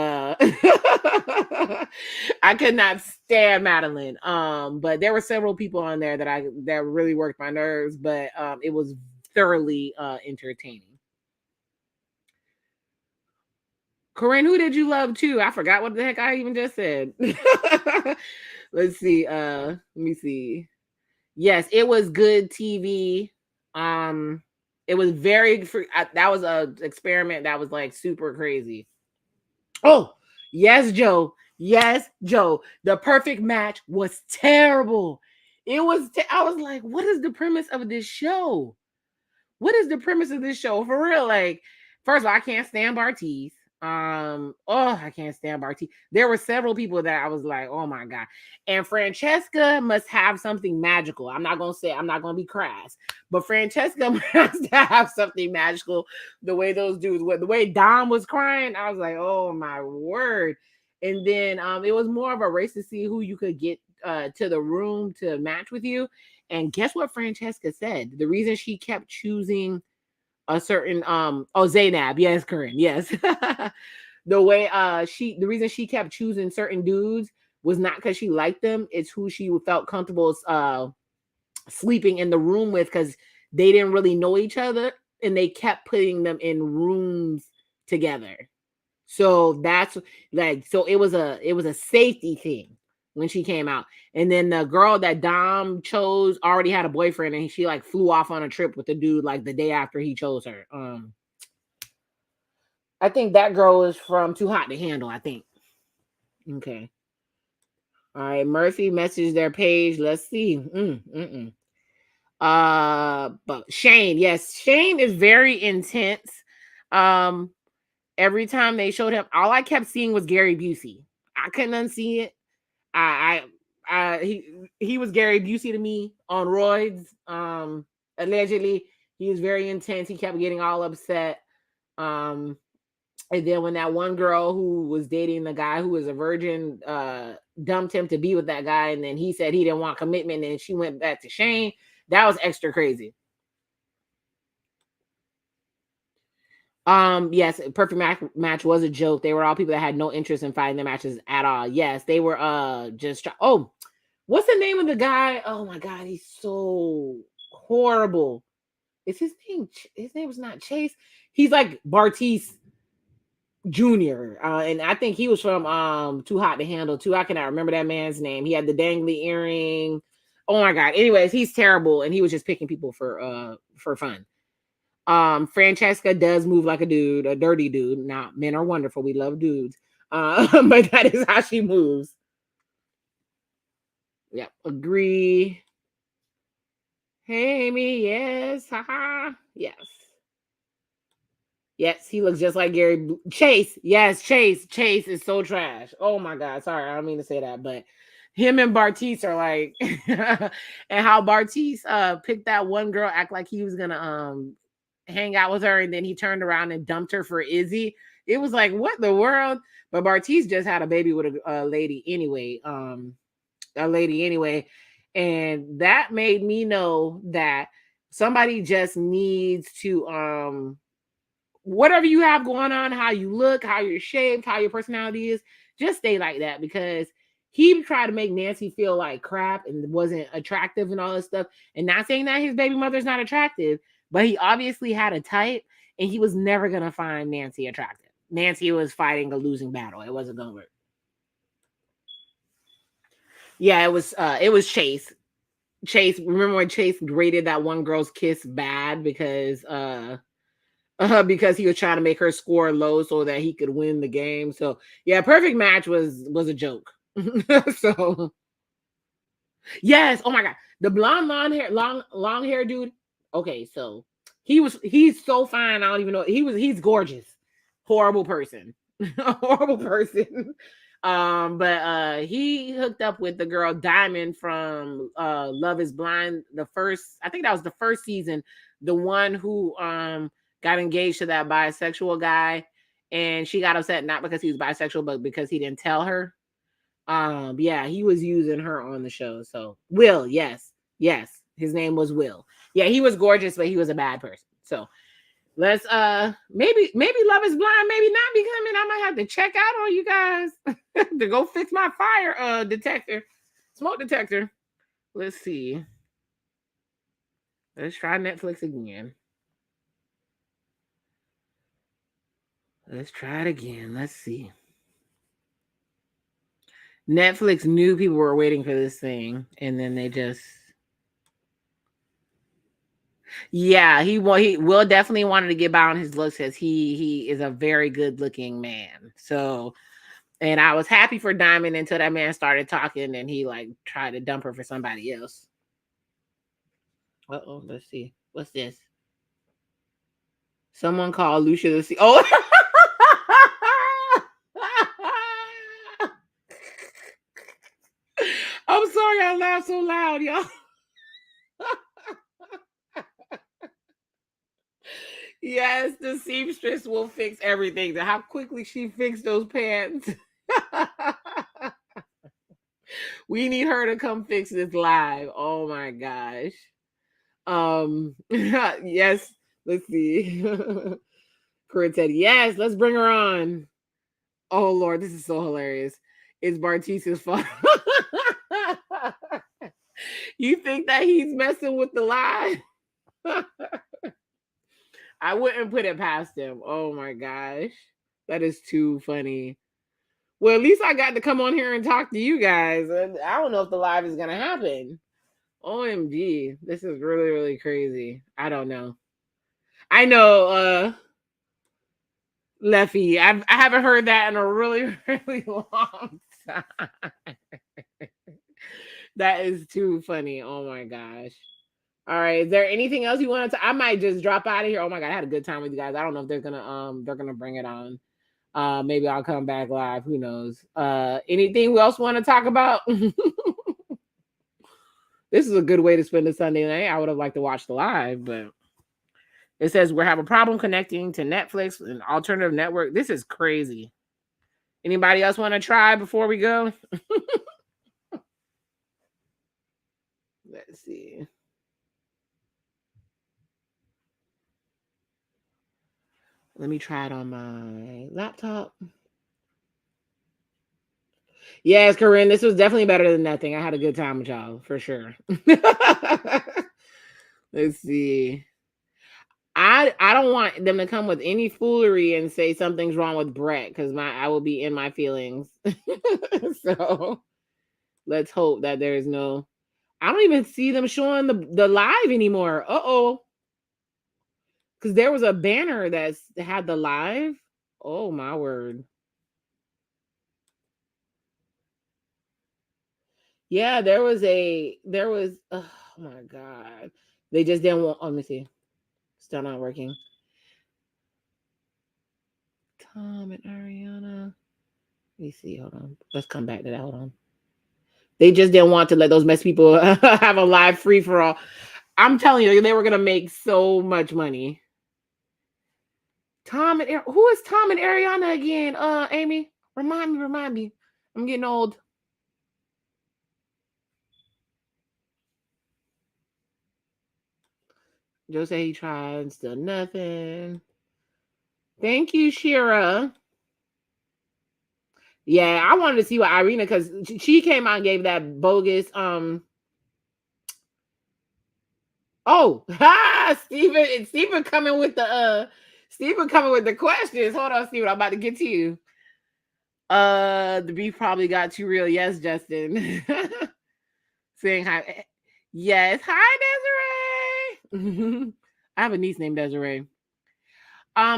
I could not stand Madeline. But there were several people on there that really worked my nerves, but it was thoroughly entertaining. Corinne, who did you love too? I forgot what the heck I even just said. Let's see. Let me see. Yes, it was good TV. It was very free. That was a experiment that was like super crazy. Oh, yes, Joe. Yes, Joe. The Perfect Match was terrible. It was. I was like, what is the premise of this show? What is the premise of this show for real? Like, first of all, I can't stand Bartiz. I can't stand Bartiz. There were several people that I was like, oh my god. And Francesca must have something magical. I'm not gonna be crass, but Francesca must have something magical. The way those dudes, the way Dom was crying, I was like, oh my word. And then it was more of a race to see who you could get to the room to match with you. And guess what Francesca said? The reason she kept choosing a certain Zaynab, yes, Corinne, yes. The reason she kept choosing certain dudes was not because she liked them, it's who she felt comfortable sleeping in the room with, because they didn't really know each other and they kept putting them in rooms together. So that's like, so it was a safety thing when she came out. And then the girl that Dom chose already had a boyfriend, and she like flew off on a trip with the dude like the day after he chose her. I think that girl is from Too Hot to Handle, I think. Okay. All right, Murphy messaged their page. Let's see. But Shane, yes, Shane is very intense. Every time they showed him, all I kept seeing was Gary Busey. I couldn't unsee it. He was Gary Busey to me on roids. Allegedly, he was very intense. He kept getting all upset. And then when that one girl who was dating the guy who was a virgin dumped him to be with that guy, and then he said he didn't want commitment, and she went back to Shane. That was extra crazy. Yes, perfect match was a joke. They were all people that had no interest in fighting the matches at all. Yes, they were just what's the name of the guy? Oh my god, he's so horrible. Is his name was not Chase. He's like Bartiz Jr. And I think he was from Too Hot to Handle too. I cannot remember that man's name. He had the dangly earring. Oh my god. Anyways, he's terrible, and he was just picking people for fun. Francesca does move like a dude, a dirty dude. Now, men are wonderful. We love dudes. But that is how she moves. Yep, agree. Hey, me, yes, haha, yes. Yes, he looks just like Gary Chase. Yes, Chase is so trash. Oh my god, sorry, I don't mean to say that, but him and Bartiz are like, and how Bartiz picked that one girl, act like he was gonna hang out with her, and then he turned around and dumped her for Izzy. It was like, what the world? But Bartiz just had a baby with a lady anyway. And that made me know that somebody just needs to whatever you have going on, how you look, how you're shaped, how your personality is, just stay like that, because he tried to make Nancy feel like crap and wasn't attractive and all this stuff. And not saying that his baby mother's not attractive, but he obviously had a type, and he was never going to find Nancy attractive. Nancy was fighting a losing battle. It wasn't going to work. Yeah, it was Chase. Chase, remember when Chase rated that one girl's kiss bad because he was trying to make her score low so that he could win the game. So yeah, perfect match was a joke. So yes, oh my god, the blonde long hair dude. Okay, so he's so fine. I don't even know, he's gorgeous. Horrible person. Horrible person. But he hooked up with the girl Diamond from Love is Blind. I think that was the first season, the one who got engaged to that bisexual guy, and she got upset not because he was bisexual, but because he didn't tell her. Yeah, he was using her on the show. So Will, yes, his name was Will. Yeah, he was gorgeous, but he was a bad person. So let's maybe Love is Blind, maybe not be coming. I might have to check out on you guys to go fix my fire smoke detector. Let's see. Let's try Netflix again. Let's try it again. Let's see. Netflix knew people were waiting for this thing, and then they just... Yeah, he Will definitely wanted to get by on his looks, because he is a very good looking man. So, and I was happy for Diamond until that man started talking and he like tried to dump her for somebody else. Uh-oh, let's see. What's this? Someone called Lucia the Sea. Oh, I'm sorry I laughed so loud, y'all. Yes, the seamstress will fix everything. How quickly she fixed those pants. We need her to come fix this live. Oh my gosh. Yes, let's see. Corinne said, yes, let's bring her on. Oh Lord, this is so hilarious. It's Bartiz's fault. You think that he's messing with the live? I wouldn't put it past him. Oh my gosh. That is too funny. Well, at least I got to come on here and talk to you guys. I don't know if the live is going to happen. OMG. This is really, really crazy. I don't know. I know, Leffy, I haven't heard that in a really, really long time. That is too funny. Oh my gosh. All right. Is there anything else you wanted to? I might just drop out of here. Oh my god, I had a good time with you guys. I don't know if they're gonna bring it on. Maybe I'll come back live. Who knows? Anything else we want to talk about? This is a good way to spend a Sunday night. I would have liked to watch the live, but it says we're having a problem connecting to Netflix and alternative network. This is crazy. Anybody else want to try before we go? Let's see. Let me try it on my laptop. Yes, Corinne, this was definitely better than nothing. I had a good time with y'all, for sure. Let's see. I don't want them to come with any foolery and say something's wrong with Brett because I will be in my feelings. So let's hope that there's no. I don't even see them showing the live anymore. Because there was a banner that had the live. Oh my word. Yeah, there was. Oh my god. They just didn't want. Oh, let me see. Still not working. Tom and Ariana. Let me see. Hold on. Let's come back to that. Hold on. They just didn't want to let those mess people have a live free for all. I'm telling you, they were gonna make so much money. Tom and who is Tom and Ariana again? Amy, remind me. I'm getting old. Joe said he tried, still nothing. Thank you, Shira. Yeah, I wanted to see what Irina, because she came out and gave that bogus oh, Stephen coming with the questions. Hold on, Stephen, I'm about to get to you. The beef probably got too real. Yes, Justin. Saying hi. Yes, hi Desiree. I have a niece named Desiree.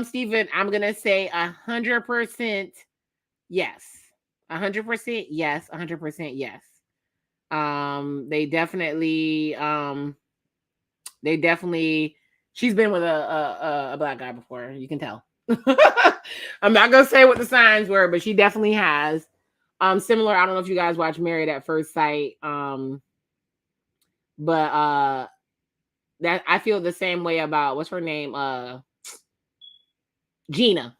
Stephen, I'm gonna say 100% yes. 100% yes. 100% yes. They definitely. She's been with a black guy before. You can tell. I'm not gonna say what the signs were, but she definitely has. Similar. I don't know if you guys watch Married at First Sight. But that I feel the same way about what's her name? Gina.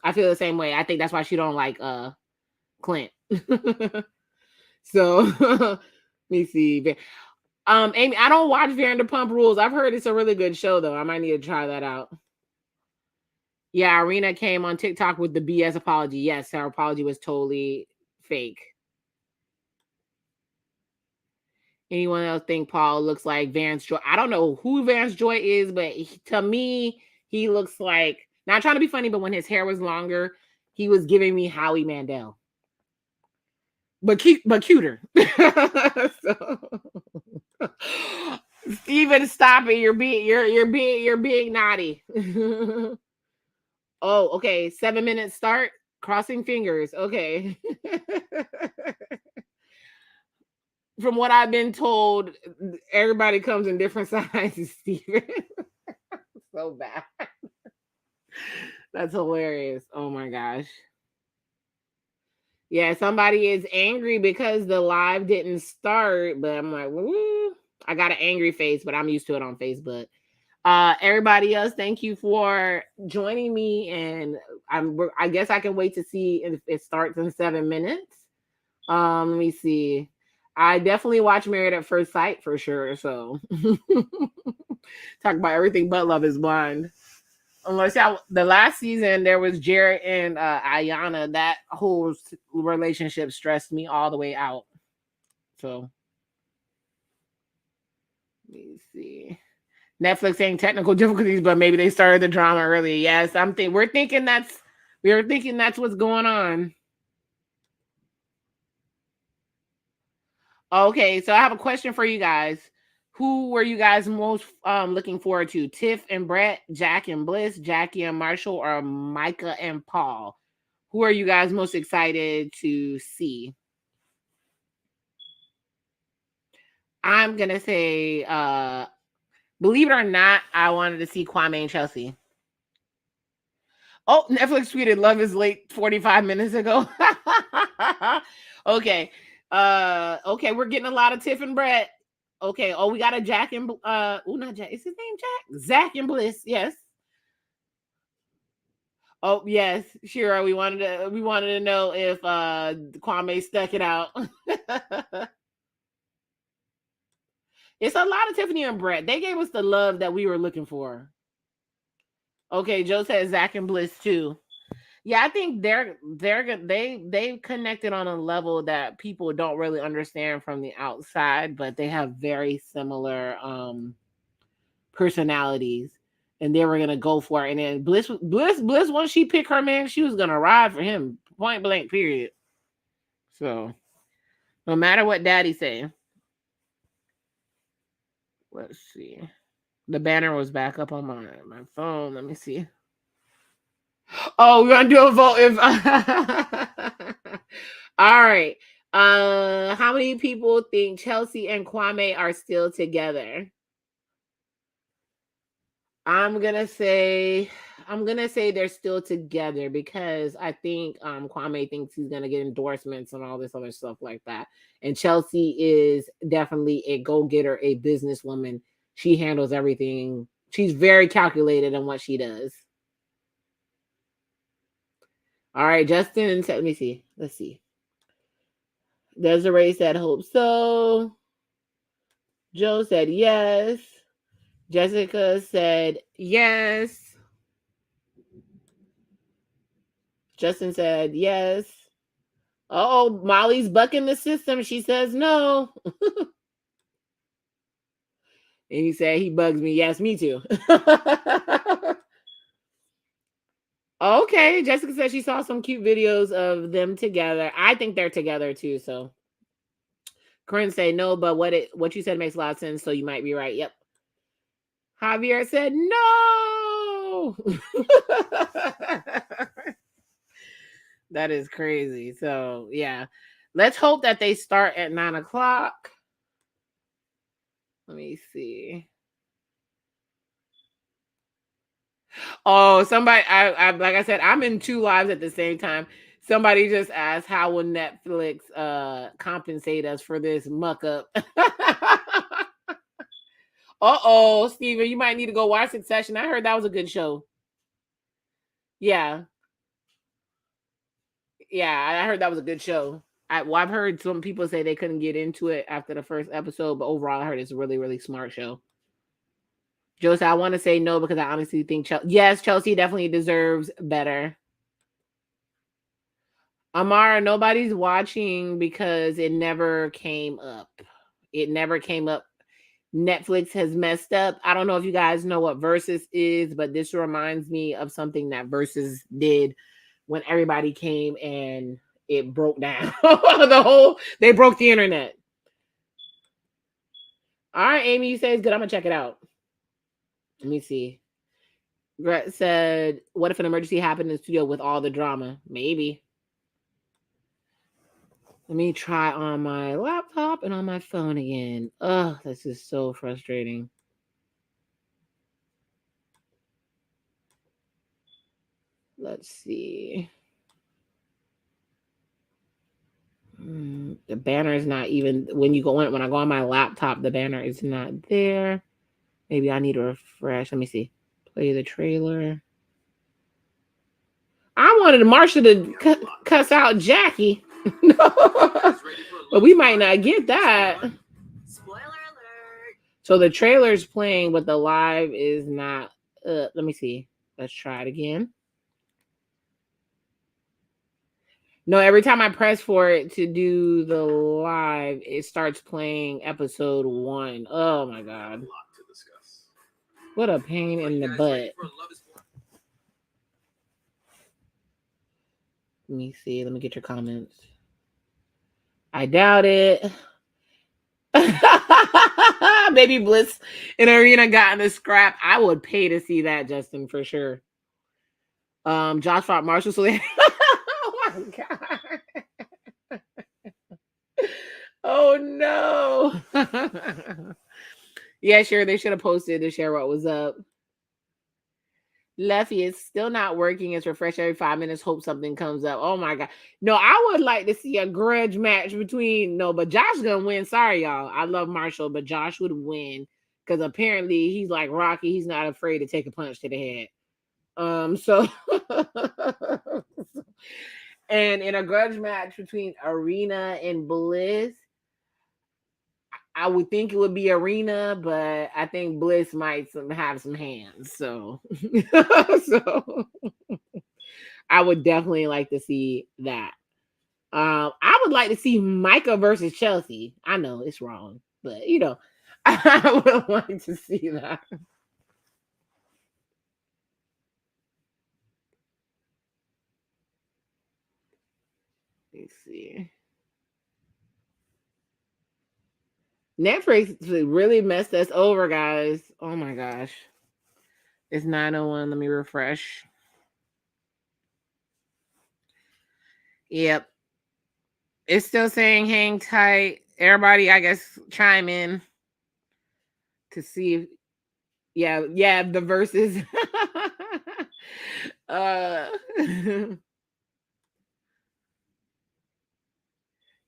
I feel the same way. I think that's why she don't like Clint. So let me see. Amy, I don't watch Vanderpump Rules. I've heard it's a really good show though. I might need to try that out. Yeah, Irina came on TikTok with the BS apology. Yes, her apology was totally fake. Anyone else think Paul looks like Vance Joy? I don't know who Vance Joy is, but to me, he looks like, not trying to be funny, but when his hair was longer, he was giving me Howie Mandel. But cuter. So, Steven, stop it. You're being naughty. Oh, okay. 7 minutes start. Crossing fingers. Okay. From what I've been told, everybody comes in different sizes, Steven. So bad. That's hilarious. Oh my gosh. Yeah, somebody is angry because the live didn't start, but I'm like, woo. I got an angry face, but I'm used to it on Facebook. Everybody else, thank you for joining me, and I guess I can wait to see if it starts in 7 minutes. Let me see. I definitely watch Married at First Sight for sure. So talk about everything but Love is Blind. Unless the last season there was Jared and Ayana. That whole relationship stressed me all the way out. So let me see. Netflix saying technical difficulties, but maybe they started the drama early. Yes, we're thinking that's what's going on. Okay, so I have a question for you guys. Who were you guys most looking forward to? Tiff and Brett, Jack and Bliss, Jackie and Marshall, or Micah and Paul? Who are you guys most excited to see? I'm gonna say, believe it or not, I wanted to see Kwame and Chelsea. Oh, Netflix tweeted "Love is late" 45 minutes ago. Okay. Okay, we're getting a lot of Tiff and Brett. Okay. Oh, we got a Jack and not Jack. Is his name Jack? Zach and Bliss. Yes. Oh yes, Shira. We wanted to know if Kwame stuck it out. It's a lot of Tiffany and Brett. They gave us the love that we were looking for. Okay, Joe said Zach and Bliss too. Yeah, I think they connected on a level that people don't really understand from the outside, but they have very similar personalities, and they were gonna go for it. And then Bliss, once she picked her man, she was gonna ride for him, point blank, period. So, no matter what Daddy say, let's see. The banner was back up on my phone. Let me see. Oh, we're gonna do a vote. If all right. How many people think Chelsea and Kwame are still together? I'm gonna say they're still together because I think Kwame thinks he's gonna get endorsements and all this other stuff like that. And Chelsea is definitely a go-getter, a businesswoman. She handles everything. She's very calculated in what she does. All right, Justin, let me see. Let's see. Desiree said, hope so. Joe said yes. Jessica said yes. Justin said yes. Oh, Molly's bucking the system. She says no. And he said he bugs me. Yes, me too. Okay, Jessica said she saw some cute videos of them together. I think they're together too. So Corinne said no, but what you said makes a lot of sense. So you might be right. Yep. Javier said no. That is crazy. So yeah, let's hope that they start at 9 o'clock. Let me see. Oh, somebody, I like I said, I'm in 2 lives at the same time. Somebody just asked, how will Netflix compensate us for this muck up? Uh-oh, Steven, you might need to go watch Succession. I heard that was a good show. Yeah. Yeah, I heard that was a good show. I've heard some people say they couldn't get into it after the first episode, but overall, I heard it's a really, really smart show. Joe said, I want to say no because I honestly think Chelsea definitely deserves better. Amara, nobody's watching because it never came up. It never came up. Netflix has messed up. I don't know if you guys know what Versus is, but this reminds me of something that Versus did when everybody came and it broke down. They broke the internet. All right, Amy, you say it's good. I'm gonna check it out. Let me see. Brett said, what if an emergency happened in the studio with all the drama? Maybe. Let me try on my laptop and on my phone again. Ugh, this is so frustrating. Let's see. The banner is not even when I go on my laptop, the banner is not there. Maybe I need to refresh. Let me see. Play the trailer. I wanted Marsha to cuss out Jackie. But we might not get that. Spoiler alert. So the trailer's playing, but the live is not. Let me see. Let's try it again. No, every time I press for it to do the live, it starts playing episode 1. Oh my god. What a pain in the butt. Let me see. Let me get your comments. I doubt it. Baby Bliss in Arena got in a scrap. I would pay to see that, Justin, for sure. Josh fought Marshall. So oh my god. Oh no. Yeah, sure. They should have posted to share what was up. Leffy, it's still not working. It's refresh every 5 minutes. Hope something comes up. Oh my god. No, I would like to see a grudge match between but Josh gonna win. Sorry, y'all. I love Marshall, but Josh would win because apparently he's like Rocky. He's not afraid to take a punch to the head. So and in a grudge match between Arena and Bliss, I would think it would be Arena, but I think Bliss might have some hands. So, so I would definitely like to see that. I would like to see Micah versus Chelsea. I know it's wrong, but I would like to see that. Let's see. Netflix really messed us over, guys. Oh my gosh. It's 9:01. Let me refresh. Yep. It's still saying hang tight. Everybody, I guess, chime in to see if the verses.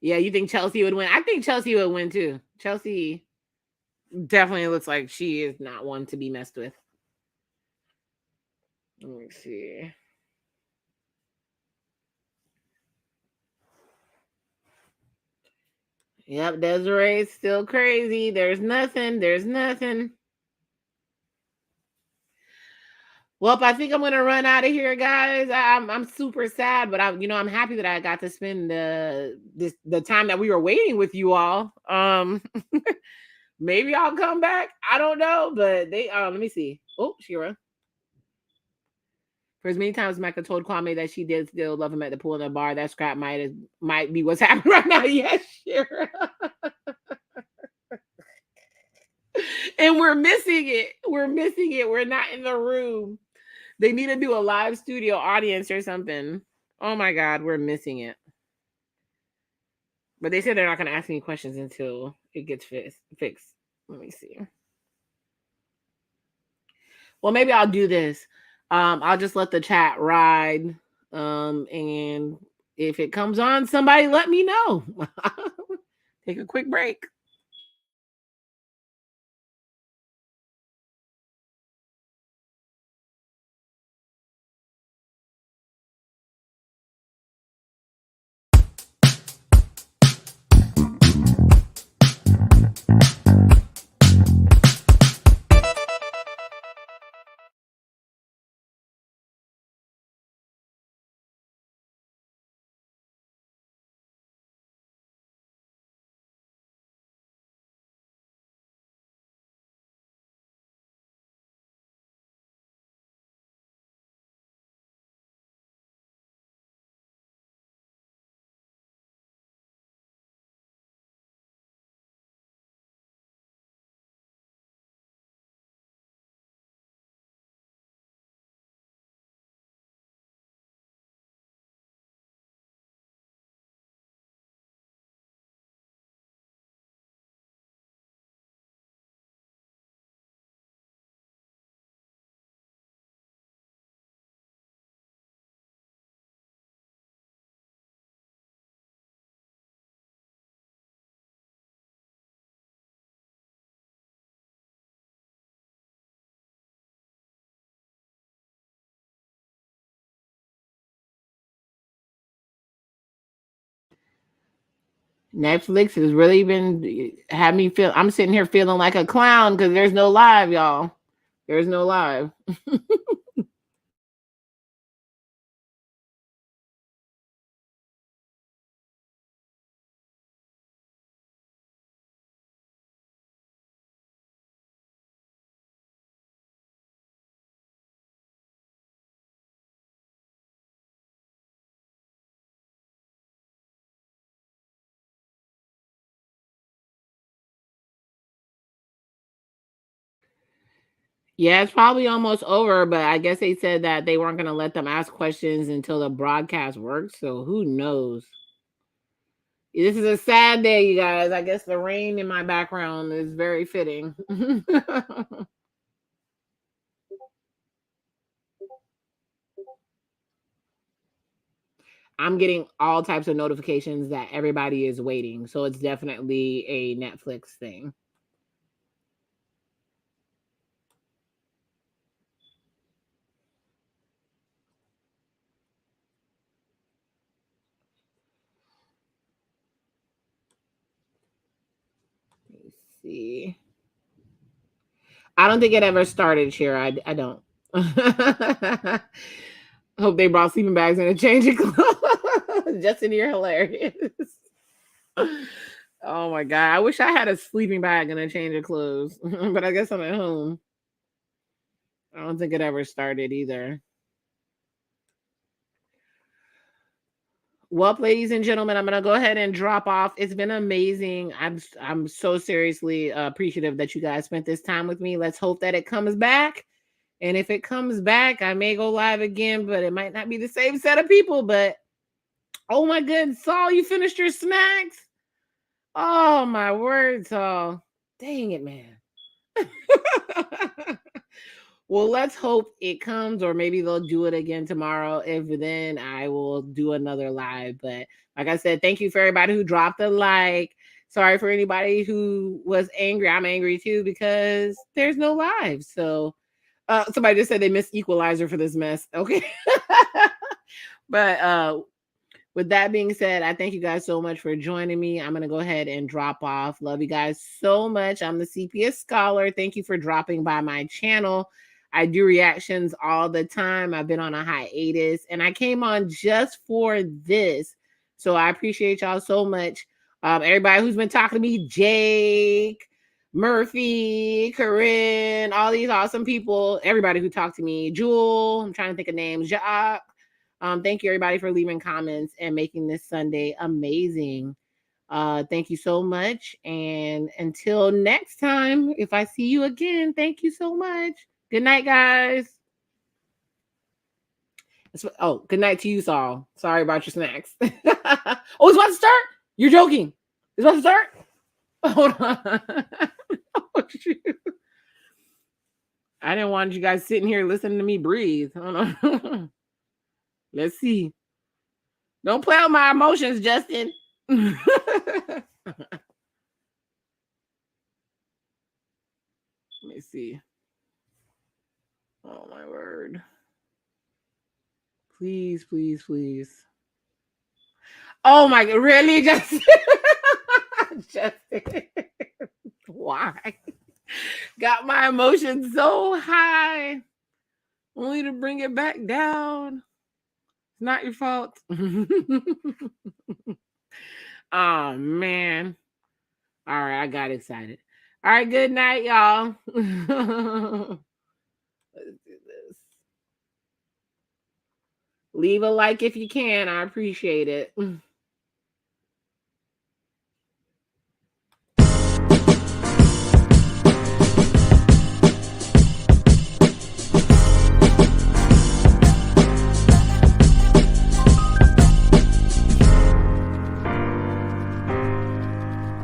Yeah, you think Chelsea would win? I think Chelsea would win too. Chelsea definitely looks like she is not one to be messed with. Let me see. Yep, Desiree's still crazy. There's nothing. Well, I think I'm gonna run out of here, guys. I'm super sad, but I'm happy that I got to spend the time that we were waiting with you all. Maybe I'll come back. I don't know, but they let me see. Oh, Shira. For as many times Mecca told Kwame that she did still love him at the pool in the bar, that scrap might be what's happening right now. Yes, Shira. And we're missing it. We're not in the room. They need to do a live studio audience or something. Oh my god, we're missing it. But they said they're not going to ask any questions until it gets fixed. Let me see. Well, maybe I'll do this. I'll just let the chat ride. And if it comes on, somebody let me know. Take a quick break. Netflix has really been had me feel. I'm sitting here feeling like a clown because there's no live, y'all. There's no live. Yeah, it's probably almost over, but I guess they said that they weren't going to let them ask questions until the broadcast worked. So who knows? This is a sad day, you guys. I guess the rain in my background is very fitting. I'm getting all types of notifications that everybody is waiting. So it's definitely a Netflix thing. Let me see. I don't think it ever started, Shira. I don't. Hope they brought sleeping bags and a change of clothes. Justin, you're hilarious. Oh my god. I wish I had a sleeping bag and a change of clothes. But I guess I'm at home. I don't think it ever started either. Well, ladies and gentlemen, I'm gonna go ahead and drop off. It's been amazing. I'm so seriously appreciative that you guys spent this time with me. Let's hope that it comes back. And if it comes back, I may go live again, but it might not be the same set of people. But oh my goodness, Saul, you finished your snacks? Oh my word, Saul. Dang it, man. Well, let's hope it comes, or maybe they'll do it again tomorrow. If then, I will do another live. But like I said, thank you for everybody who dropped a like. Sorry for anybody who was angry. I'm angry too because there's no live. So somebody just said they missed Equalizer for this mess. Okay. But with that being said, I thank you guys so much for joining me. I'm going to go ahead and drop off. Love you guys so much. I'm the CPS Scholar. Thank you for dropping by my channel. I do reactions all the time. I've been on a hiatus and I came on just for this. So I appreciate y'all so much. Everybody who's been talking to me, Jake, Murphy, Corinne, all these awesome people, everybody who talked to me, Jewel, I'm trying to think of names, Jacques. Thank you everybody for leaving comments and making this Sunday amazing. Thank you so much. And until next time, if I see you again, thank you so much. Good night, guys. Oh, good night to you, Saul. Sorry about your snacks. Oh, it's about to start? You're joking. It's about to start? Hold on. Oh, shoot. I didn't want you guys sitting here listening to me breathe. Hold on. Let's see. Don't play with my emotions, Justin. Let me see. Oh, my word. Please, please, please. Oh, my God. Really, Justin? Justin. Why? Got my emotions so high, only to bring it back down. It's not your fault. Oh, man. All right, I got excited. All right, good night, y'all. Let's do this. Leave a like if you can. I appreciate it.